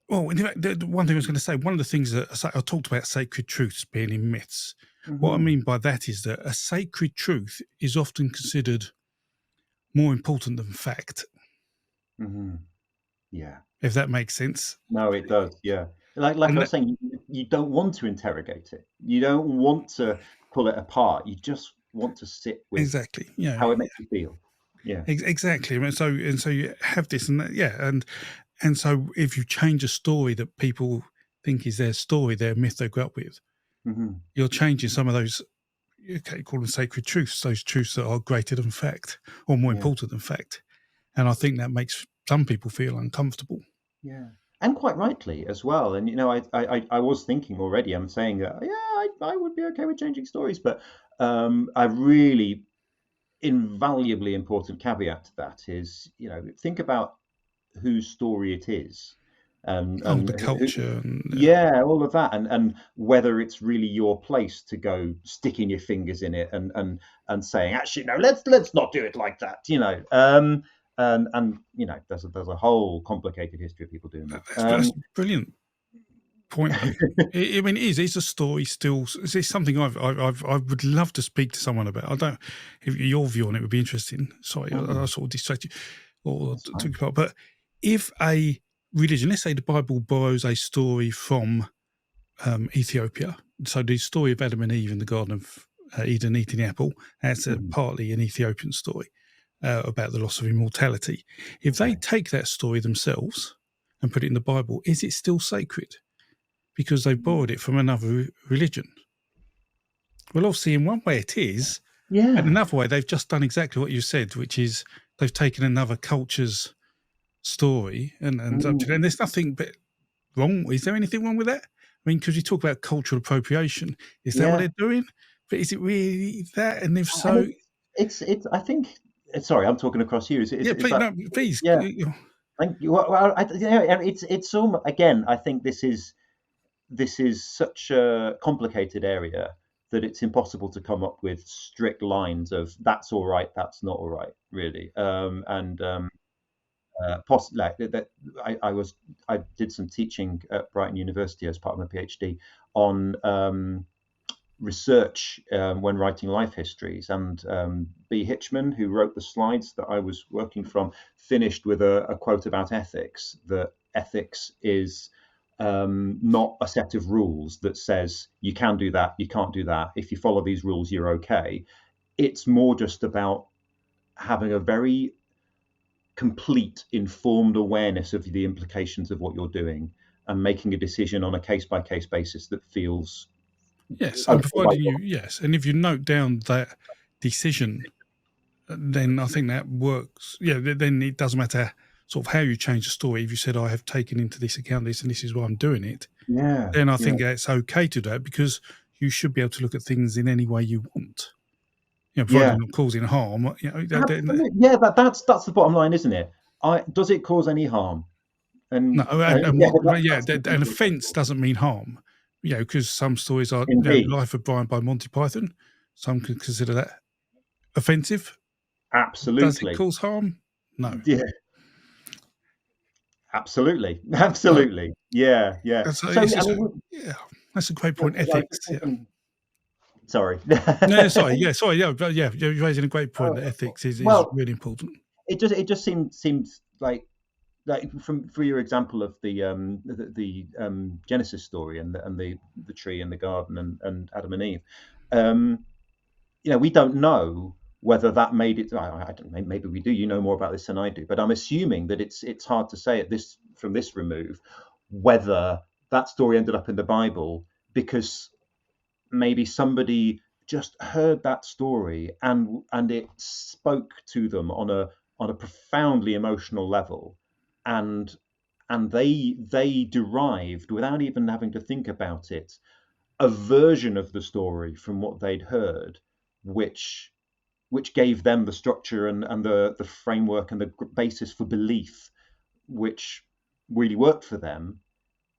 well. In fact, the one thing I was going to say, one of the things that I talked about sacred truths being in myths. What I Hmm. mean by that is that a sacred truth is often considered more important than fact, Hmm. Yeah. if that makes sense. No, it does. Yeah. Like I And was saying, you don't want to interrogate it. You don't want to pull it apart. You just want to sit with exactly, how it makes you feel. Yeah. exactly. And so you have this, and that, yeah, and so if you change a story that people think is their story, their myth they grew up with, Hmm. you're changing some of those. Okay, call them sacred truths. Those truths that are greater than fact or more Yeah. important than fact, and I think that makes some people feel uncomfortable. Yeah, and quite rightly as well. And I was thinking already. I'm saying that yeah, I would be okay with changing stories, but a really invaluably important caveat to that is think about whose story it is, Oh, and the culture, and yeah, all of that, and whether it's really your place to go sticking your fingers in it and saying actually no, let's not do it like that. And there's a whole complicated history of people doing that. that's brilliant point though. I mean, it's a story still. It's something I would love to speak to someone about. I don't. If your view on it would be interesting. Sorry, I Mm, sort of distracted you or that's took fine. you apart. But if a religion, let's say the Bible borrows a story from Ethiopia, so the story of Adam and Eve in the Garden of Eden eating the apple, that's Mhm. partly an Ethiopian story about the loss of immortality. If they Okay. take that story themselves and put it in the Bible, is it still sacred? Because they've Mm. borrowed it from another religion. Well, obviously, in one way it is, but in Yeah. another way, they've just done exactly what you said, which is they've taken another culture's story and up to Mm. and there's nothing but wrong. Is there anything wrong with that? I mean, because you talk about cultural appropriation, is that what Yeah. they're doing? But is it really that? And if And so, it's I think sorry, I'm talking across you. yeah, Is please, that no, please, yeah? Thank you. Well, and it's almost again. I think this is such a complicated area that it's impossible to come up with strict lines of that's all right, that's not all right, really. Like that, I did some teaching at Brighton University as part of my PhD on research when writing life histories. And B. Hitchman, who wrote the slides that I was working from, finished with a quote about ethics, that ethics is not a set of rules that says you can do that, you can't do that. If you follow these rules, you're okay. It's more just about having a very complete, informed awareness of the implications of what you're doing and making a decision on a case by case basis that feels Yes, and okay. providing you, yes, and if you note down that decision, then I think that works. Yeah, then it doesn't matter sort of how you change the story. If you said, I have taken into this account this and this is why I'm doing it, Yeah, then I yeah, think it's okay to do that, because you should be able to look at things in any way you want. Provided yeah. you're not causing harm. Then, Absolutely. Yeah, that's the bottom line, isn't it? Does it cause any harm? no, And and yeah, what? Yeah, that's the an simple offence question. doesn't mean harm. Because some stories are, Indeed, Life of Brian by Monty Python. Some could consider that offensive. Does it absolutely. cause harm? No. Yeah, absolutely, So, absolutely. Yeah, yeah. so So it's I just, mean, yeah, that's a great I point. was just Ethics, yeah. thinking. Sorry. No, sorry, yeah, but yeah, you're raising a great point. That Oh, ethics is well, really important. it just seems like from for your example of the Genesis story and the tree and the garden and Adam and Eve. Um, we don't know whether that made it. I don't know, maybe we do. You know more about this than I do, but I'm assuming that it's hard to say at this from this remove whether that story ended up in the Bible because maybe somebody just heard that story and it spoke to them on a profoundly emotional level, and they derived without even having to think about it a version of the story from what they'd heard, which gave them the structure and the framework and the basis for belief, which really worked for them.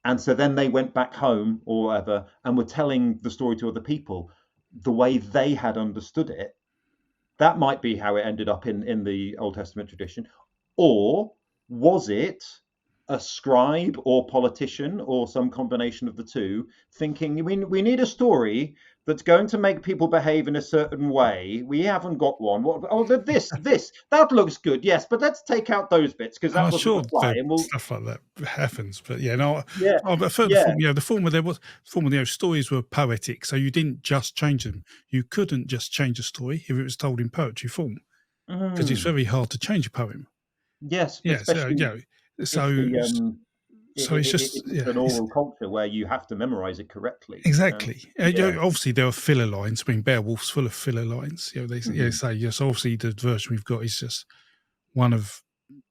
And so then they went back home or whatever and were telling the story to other people the way they had understood it. That might be how it ended up in the Old Testament tradition. Or was it a scribe or politician or some combination of the two thinking we need a story that's going to make people behave in a certain way? We haven't got one. What? Oh, this that looks good. Yes, but let's take out those bits because And that I'm doesn't sure apply. that And we'll stuff like that happens, but yeah, no. yeah, But for the yeah. form, the former there was former, stories were poetic, so you didn't just change them. You couldn't just change a story if it was told in poetry form, because it's Mm. very hard to change a poem. Yes, Yeah, so especially if the it's just, if it's an it's oral culture where you have to memorize it correctly. exactly. Yeah. Obviously, there are filler lines. I mean, Beowulf's full of filler lines. They Hmm. say yes. Obviously, the version we've got is just one of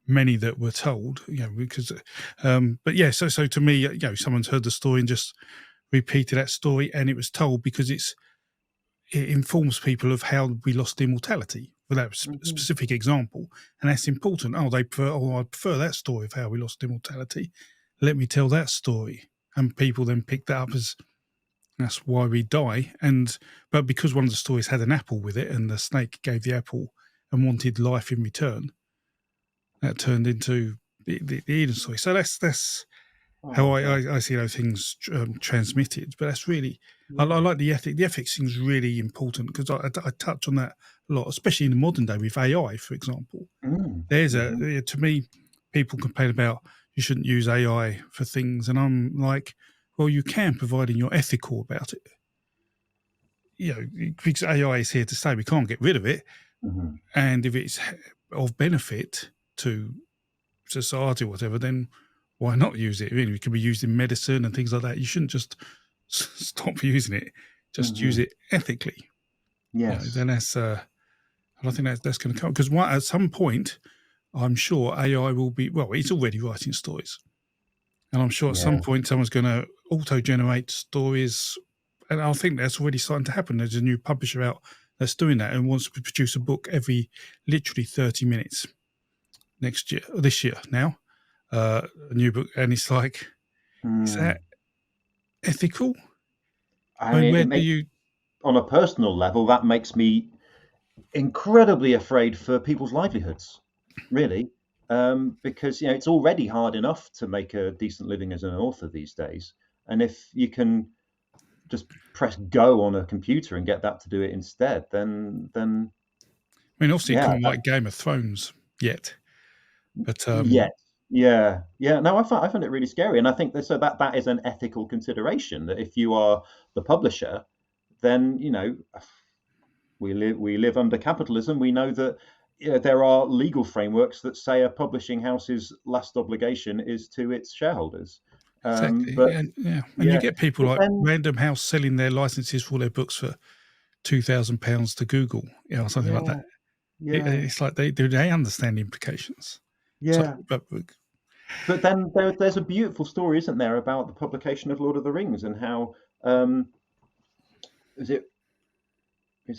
many that were told. Because, but yeah. So to me, someone's heard the story and just repeated that story, and it was told because it informs people of how we lost immortality for that Hmm. specific example, and that's important. Oh, they prefer. Oh, I prefer that story of how we lost immortality. Let me tell that story, and people then pick that up as that's why we die. But because one of the stories had an apple with it, and the snake gave the apple and wanted life in return, that turned into the Eden story. So that's how Oh God. I see those things transmitted. But that's really, I Yeah. like the ethic. The ethics thing is really important because I touch on that a lot, especially in the modern day with AI, for example. Mm. There's Hmm. to me, people complain about you shouldn't use AI for things, and I'm like, well, you can, providing you're ethical about it. Because AI is here to stay. We can't get rid of it, Hmm. and if it's of benefit to society or whatever, then why not use it? Really, it can be used in medicine and things like that. You shouldn't just stop using it. Just use Hmm. it ethically. Yes. Then that's. I think that's going to come because at some point, I'm sure AI will be. Well, it's already writing stories, and I'm sure at some Yeah. point someone's going to auto-generate stories, and I think that's already starting to happen. There's a new publisher out that's doing that and wants to produce a book every literally 30 minutes next year, or this year now, a new book, and it's like, is Mm. that ethical? I I mean, mean, where it do makes you? on a personal level, that makes me incredibly afraid for people's livelihoods, really, because it's already hard enough to make a decent living as an author these days, and if you can just press go on a computer and get that to do it instead, then I mean, obviously, you yeah, couldn't write Game of Thrones yet, but yes, yeah, yeah. No, I find it really scary, and I think that that is an ethical consideration that if you are the publisher, then we live under capitalism. We know that there are legal frameworks that say a publishing house's last obligation is to its shareholders. exactly, But yeah, and you yeah, get people but like then Random House selling their licenses for their books for £2,000 to Google, or something like that. yeah, yeah, It's like they understand the implications. So, yeah. but But then there's a beautiful story, isn't there, about the publication of Lord of the Rings and how is it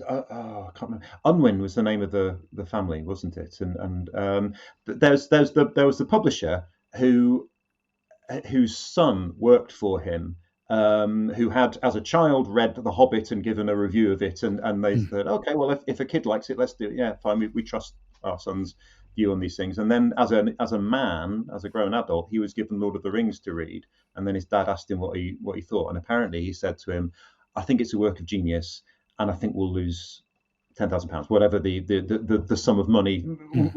I can't remember. Unwin was the name of the family, wasn't it? And there was the publisher who whose son worked for him, who had, as a child, read The Hobbit and given a review of it, and they mm, said, okay, well, if a kid likes it, let's do it. Yeah, fine. We trust our son's view on these things. And then, as a man, as a grown adult, he was given Lord of the Rings to read, and then his dad asked him what he thought, and apparently he said to him, "I think it's a work of genius, and I think we'll lose £10,000, whatever the sum of money, mm.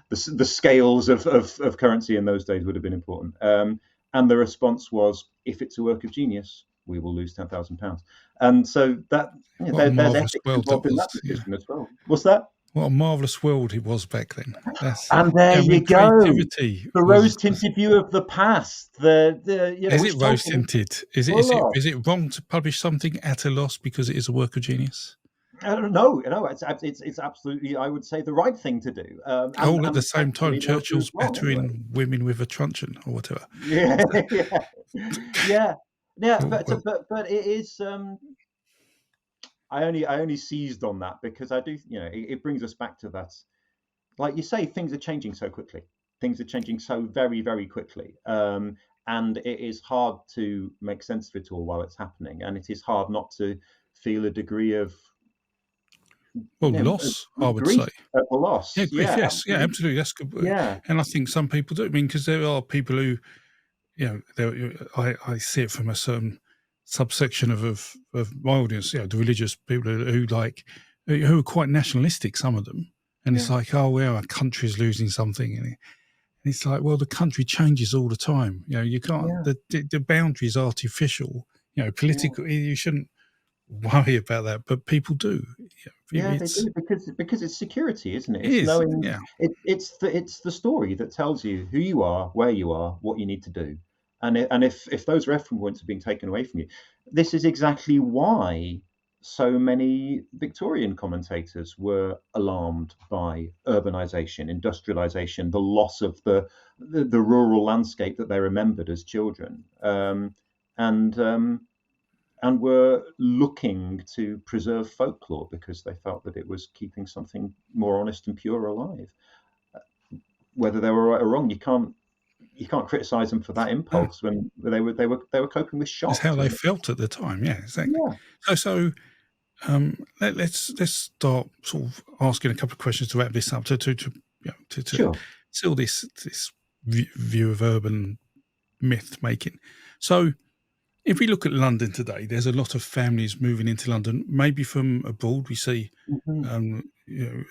the scales of currency in those days would have been important." And the response was, "If it's a work of genius, we will lose £10,000." And so that What a there's marvelous ethics world that involved in was. that Yeah, decision as well. What's that? what a marvelous world it was back then. That's And there I mean, you go. creativity The was. rose-tinted view of the past. Is it Which rose Tolkien tinted? Is it is full it of. is it wrong to publish something at a loss because it is a work of genius? I don't know. It's absolutely, I would say, the right thing to do. And All at the same time, thankfully, no proves Churchill's wrong anyway. battering women with a truncheon or whatever. Yeah, yeah, yeah, yeah. Well, well, But it is. I only seized on that because I do. It brings us back to that. Like you say, things are changing so quickly. Things are changing so very, very quickly. And it is hard to make sense of it all while it's happening, and it is hard not to feel a degree of loss, I would say. grief at the Yeah, loss. grief. Yeah, Yes, yeah, absolutely. absolutely. That's good. Yeah, And I think some people do. I mean, because there are people who, I see it from a certain subsection of my audience. The religious people who like who are quite nationalistic. Some of them, and it's yeah, like, oh, well, our country's losing something, and it's like, well, the country changes all the time. You can't. yeah, The boundary is artificial. yeah. Political. You shouldn't worry about that, but people do. Yeah, they It's do because it's security, isn't it? it It's is. knowing Yeah. it's the story that tells you who you are, where you are, what you need to do, and if those reference points are being taken away from you, this is exactly why so many Victorian commentators were alarmed by urbanization, industrialization, the loss of the rural landscape that they remembered as children, and and were looking to preserve folklore because they felt that it was keeping something more honest and pure alive. Whether they were right or wrong, you can't criticize them for that No, impulse when they were coping with it's shock. how they And felt at the time. Yeah, exactly. yeah, Let's start sort of asking a couple of questions to wrap this up to sure. seal this view of urban myth making. So, if we look at London today, there's a lot of families moving into London, maybe from abroad. We see Mhm.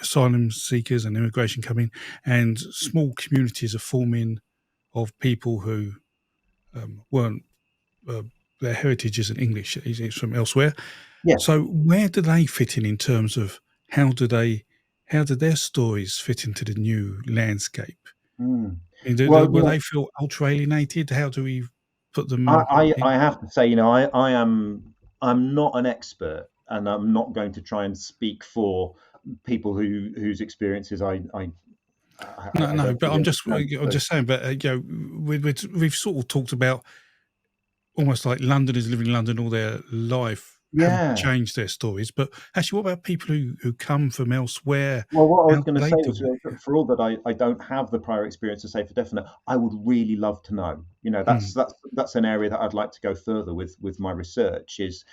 asylum seekers and immigration coming, and small communities are forming of people who weren't uh, their heritage isn't English; it's from elsewhere. Yes. So, where do they fit in terms of how do they how do their stories fit into the new landscape? Mm. I mean, Well, will they feel ultra alienated? How do we put I, them I, in? I have to say, I'm not an expert, and I'm not going to try and speak for people whose experiences No, I no, don't but fully I'm understand. So just saying. But we've sort of talked about almost like Londoners living in London all their life haven't yeah. changed their stories. But actually, what about people who come from elsewhere? Well, what I How was do going to they say do was, it? for all that I don't have the prior experience to say for definite, I would really love to know. Hmm. That's an area that I'd like to go further with my research is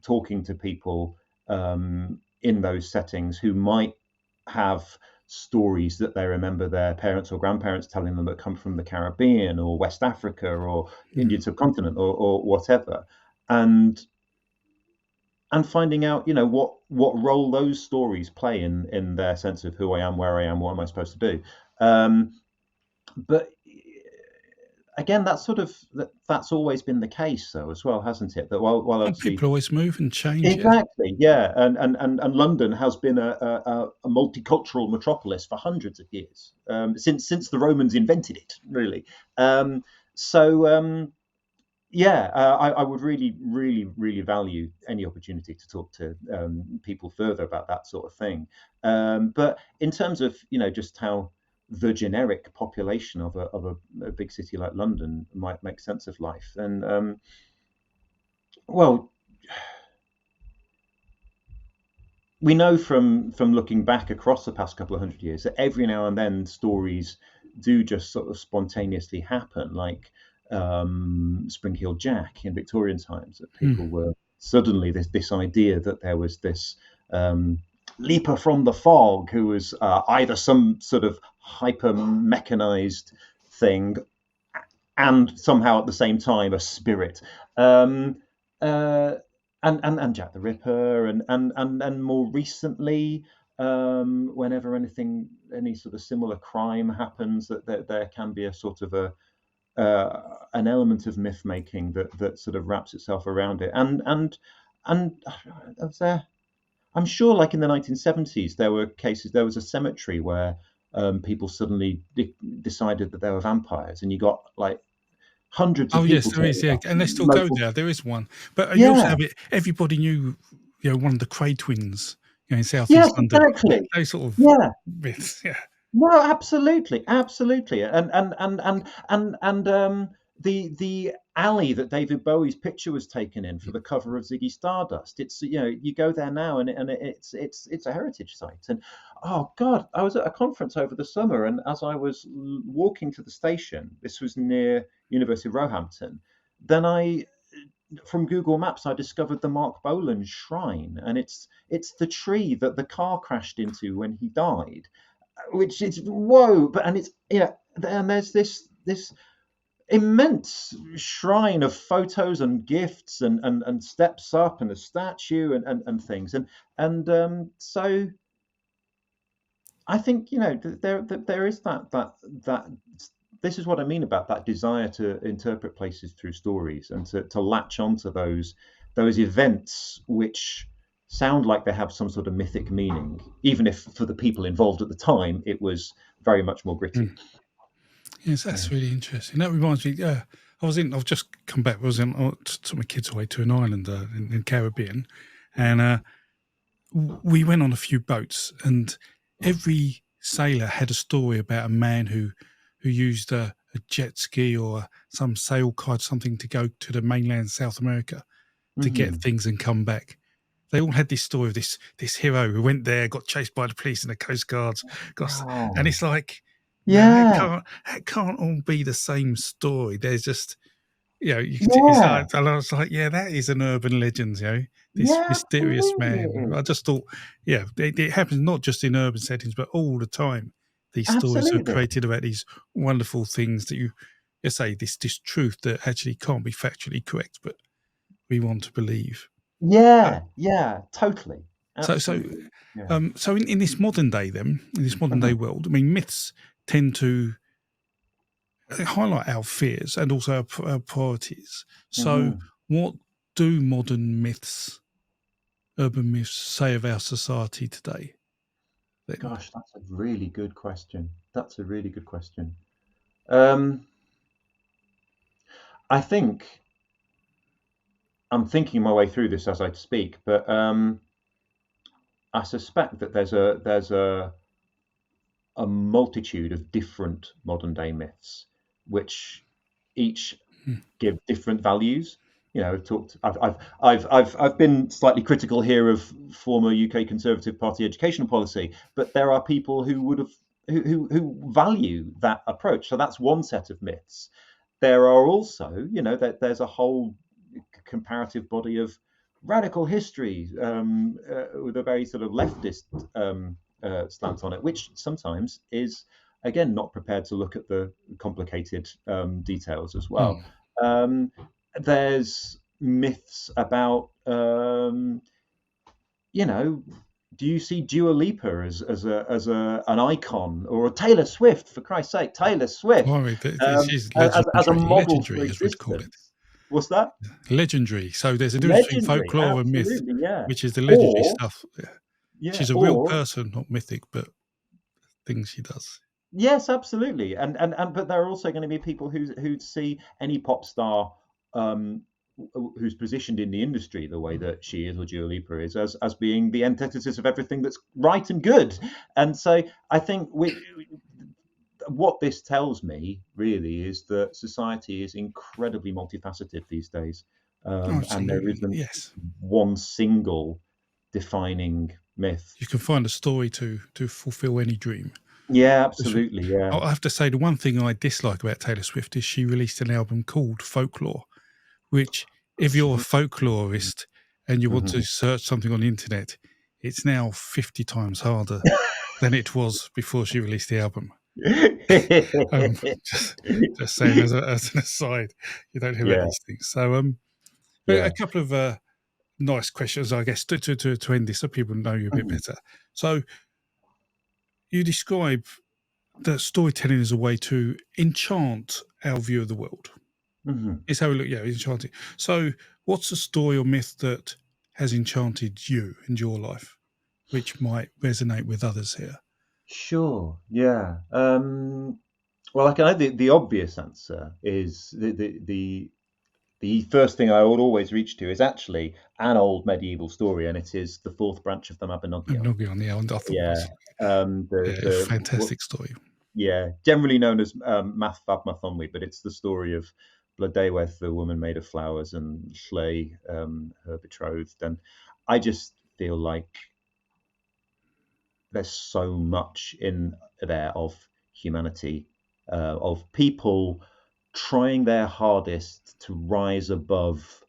talking to people in those settings who might have stories that they remember their parents or grandparents telling them that come from the Caribbean or West Africa or Mm. Indian subcontinent or whatever, and finding out, what role those stories play in their sense of who I am, where I am, what am I supposed to do. But again, that's always been the case, though, as well, hasn't it? That while And obviously, people always move and change, yeah. exactly, yeah, and London has been a multicultural metropolis for hundreds of years, since the Romans invented it, really. So. Yeah, I would really, really, really value any opportunity to talk to people further about that sort of thing. But in terms of, just how the generic population of a big city like London might make sense of life, and well, we know from looking back across the past couple of hundred years that every now and then stories do just sort of spontaneously happen, like Spring-Heeled Jack in Victorian times, that Mm. people were suddenly this idea that there was this leaper from the fog who was either some sort of hyper mechanized thing and somehow at the same time a spirit. Um, uh, and Jack the Ripper, and more recently, whenever any sort of similar crime happens, that there can be a sort of an element of myth making that sort of wraps itself around it. And I'm sure, like in the 1970s, there were cases. There was a cemetery where people suddenly decided that there were vampires, and you got like hundreds of Oh, yes, people there is, turning yeah, up. and they still go Local, there. There is one. But you also yeah, have it everybody knew, one of the Cray twins, in South East yes, London. exactly. Those sort of Yeah, myths, yeah. no, absolutely, absolutely, and the alley that David Bowie's picture was taken in for the cover of Ziggy Stardust. It's, you go there now, and it's a heritage site. And oh God, I was at a conference over the summer, and as I was walking to the station, this was near University of Roehampton, then from Google Maps, I discovered the Mark Bolan Shrine, and it's the tree that the car crashed into when he died, which is whoa. But and it's and there's this immense shrine of photos and gifts, and steps up, and a statue, and things, so I think, there is that this is what I mean about that desire to interpret places through stories, and to latch onto those events which sound like they have some sort of mythic meaning, even if for the people involved at the time it was very much more gritty. Mm. Yes, Yeah. that's really interesting. That reminds me, I've just come back. Took my kids away to an island in Caribbean, and we went on a few boats, and every sailor had a story about a man who used a jet ski or some sail kite, something, to go to the mainland South America to get Hmm. things and come back. They all had this story of this hero who went there, got chased by the police and the coast guards, and Wow. it's like, no, Yeah. that can't all be the same story. There's just, it's Yeah. like, and I was like, yeah, that is an urban legend, this Yeah. mysterious man. Absolutely. I just thought, yeah, it happens not just in urban settings, but all the time. These stories are Absolutely. created about these wonderful things that you say, this truth that actually can't be factually correct, but we want to believe. Uh, Yeah. Yeah. Totally. so, so, Absolutely. Yeah. so in this modern day, in this modern day Mhm. world, I mean, myths tend to highlight our fears and also our priorities. So, Mhm. what do modern myths, urban myths, say of our society today? Then, Gosh, that's a really good question. That's a really good question. Um, I think I'm thinking my way through this as I speak, but I suspect that there's a multitude of different modern day myths, which each hmm, give different values. I've talked. I've been slightly critical here of former UK Conservative Party educational policy, but there are people who would have who value that approach. So that's one set of myths. There are also, that there's a whole comparative body of radical history with a very sort of leftist slant on it, which sometimes is, again, not prepared to look at the complicated details as well. Hmm. Um, there's myths about, you know, do you see Dua Lipa as an icon, or Taylor Swift, for Christ's sake, Taylor Swift, Well, she's as a model for legendary, as we'd call it. existence? What's that? Legendary. So there's a difference between Legendary, folklore and myth, absolutely, yeah. which is the legendary Or stuff. yeah, She's a real or person, not mythic, but things she does. yes, absolutely. And but there are also going to be people who'd see any pop star um, who's positioned in the industry the way that she is, or Dua Lipa is, as being the antithesis of everything that's right and good. And so I think what this tells me really is that society is incredibly multifaceted these days, and there Absolutely, isn't yes. one single defining myth. You can find a story to fulfill any dream. Yeah, For sure. absolutely. Yeah. I have to say, the one thing I dislike about Taylor Swift is she released an album called Folklore, which, if you're a folklorist and you want to Mhm. search something on the internet, it's now 50 times harder than it was before she released the album. Um, just, just saying as an aside, you don't hear about Yeah, these things. So, but a yeah. couple of nice questions, I guess, to end this, so people know you a bit Mhm, better. So, you describe that storytelling is a way to enchant our view of the world. mhm. It's how we look, yeah, enchanting. So, what's a story or myth that has enchanted you in your life, which might resonate with others here? Sure, yeah. Well, like, I know the obvious answer is the first thing I would always reach to is actually an old medieval story, and it is the fourth branch of the And Mabinogion. Noggy on the Island, I thought it Yeah, was, yeah, a the what, fantastic story. yeah, generally known as Math Fab Mathonwy, but it's the story of Blodeuwedd, the woman made of flowers, and Llay, her betrothed. And I just feel like there's so much in there of humanity, of people trying their hardest to rise above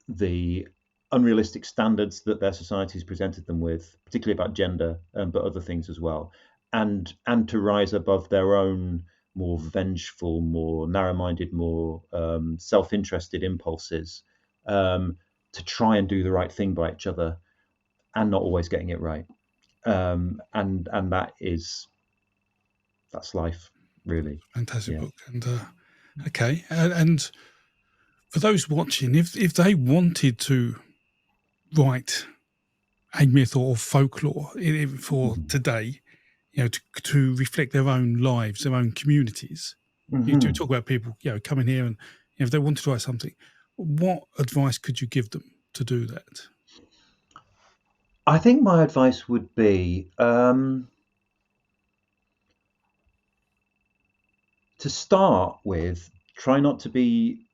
the unrealistic standards that their societies presented them with, particularly about gender, but other things as well, and to rise above their own more vengeful, more narrow-minded, more self-interested impulses, to try and do the right thing by each other, and not always getting it right. And that's life, really. Fantastic Yeah. book. And okay, and for those watching, if they wanted to write a myth or folklore for Mhm. today, to reflect their own lives, their own communities. You do Mhm. talk about people, coming here and if they wanted to write something, what advice could you give them to do that? I think my advice would be, to start with, try not to be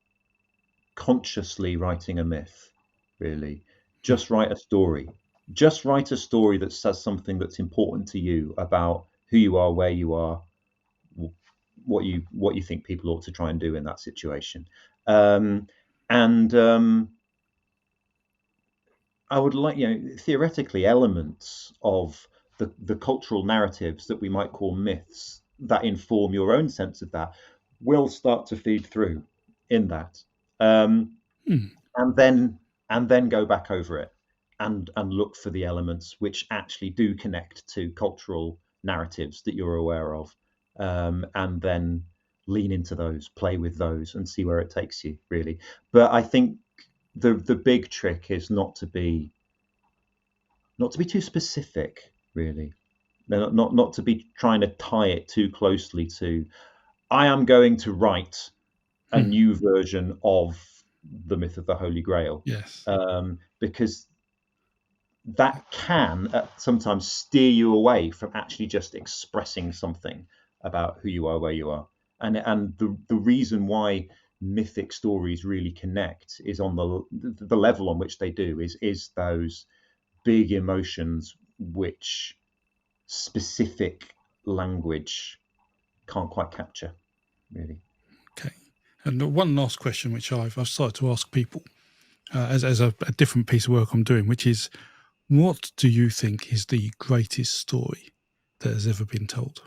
consciously writing a myth, really. Hmm. Just write a story. Just write a story that says something that's important to you about who you are, where you are, what you think people ought to try and do in that situation. Um, and I would like, theoretically, elements of the cultural narratives that we might call myths that inform your own sense of that will start to feed through in that, um, Hmm. and then go back over it and look for the elements which actually do connect to cultural narratives that you're aware of, and then lean into those, play with those, and see where it takes you. Really, but I think the big trick is not to be too specific, really. Not to be trying to tie it too closely to, I am going to write a Hmm. new version of the myth of the Holy Grail, Yes. because that can sometimes steer you away from actually just expressing something about who you are, where you are, and the reason why mythic stories really connect is on the level on which they do is those big emotions which specific language can't quite capture, really. Okay. And one last question, which I've started to ask people. as a different piece of work I'm doing, which is, what do you think is the greatest story that has ever been told?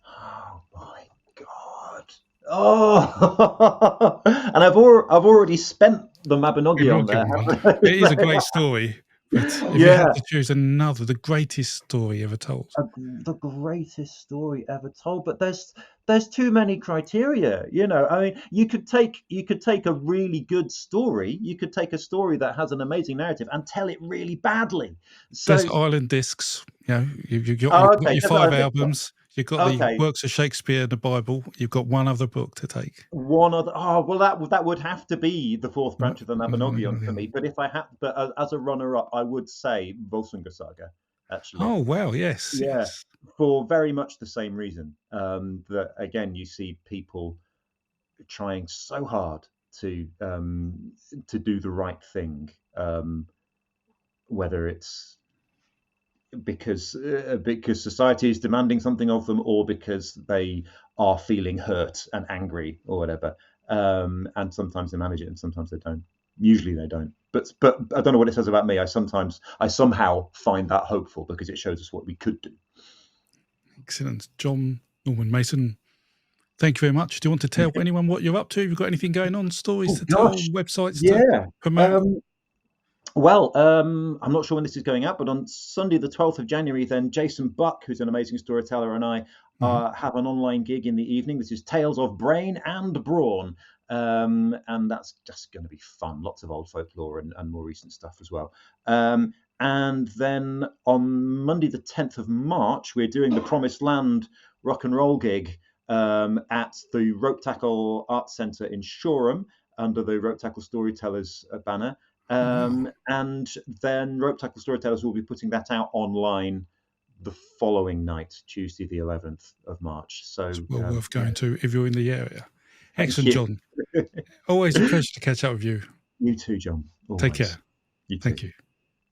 Oh my God. Oh, and I've already spent the Mabinogi on there, Mabinogion one. haven't I? It is a great story, but if you had Yeah, to choose another, the greatest story ever told. the greatest story ever told, but there's too many criteria. I mean, you could take a really good story, you could take a story that has an amazing narrative and tell it really badly. So, Desert Island Discs, you've got oh, you've got okay, your that's what 5 I think. albums, you've got the Okay, works of Shakespeare and the Bible, you've got one other book to take. one other. Oh, well, that would have to be the fourth branch of the Mabinogion for me. But if I had, but as a runner-up, I would say Volsunga Saga, actually. Oh, wow, yes, Yeah, yes. for very much the same reason. That again, you see people trying so hard to do the right thing, whether it's because society is demanding something of them, or because they are feeling hurt and angry or whatever. And sometimes they manage it, and sometimes they don't. Usually they don't. But I don't know what it says about me. I somehow find that hopeful because it shows us what we could do. Excellent. Jon Norman-Mason, thank you very much. Do you want to tell anyone what you're up to? Have you got anything going on, stories Oh to tell, gosh, websites to yeah. promote? Well, I'm not sure when this is going out, but on Sunday, the 12th of January, then Jason Buck, who's an amazing storyteller, and I Mhm. have an online gig in the evening. This is Tales of Brain and Brawn. And that's just going to be fun. Lots of old folklore and more recent stuff as well. And then on Monday, the 10th of March, we're doing the Promised Land rock and roll gig at the Rope Tackle Arts Centre in Shoreham under the Rope Tackle Storytellers banner. Wow. And then Rope Tackle Storytellers will be putting that out online the following night, Tuesday, the 11th of March. It's So, well worth yeah, going to if you're in the area. thank Excellent, you. Jon. Always a pleasure to catch up with you. You too, John. Take Always. care. You Thank too. you.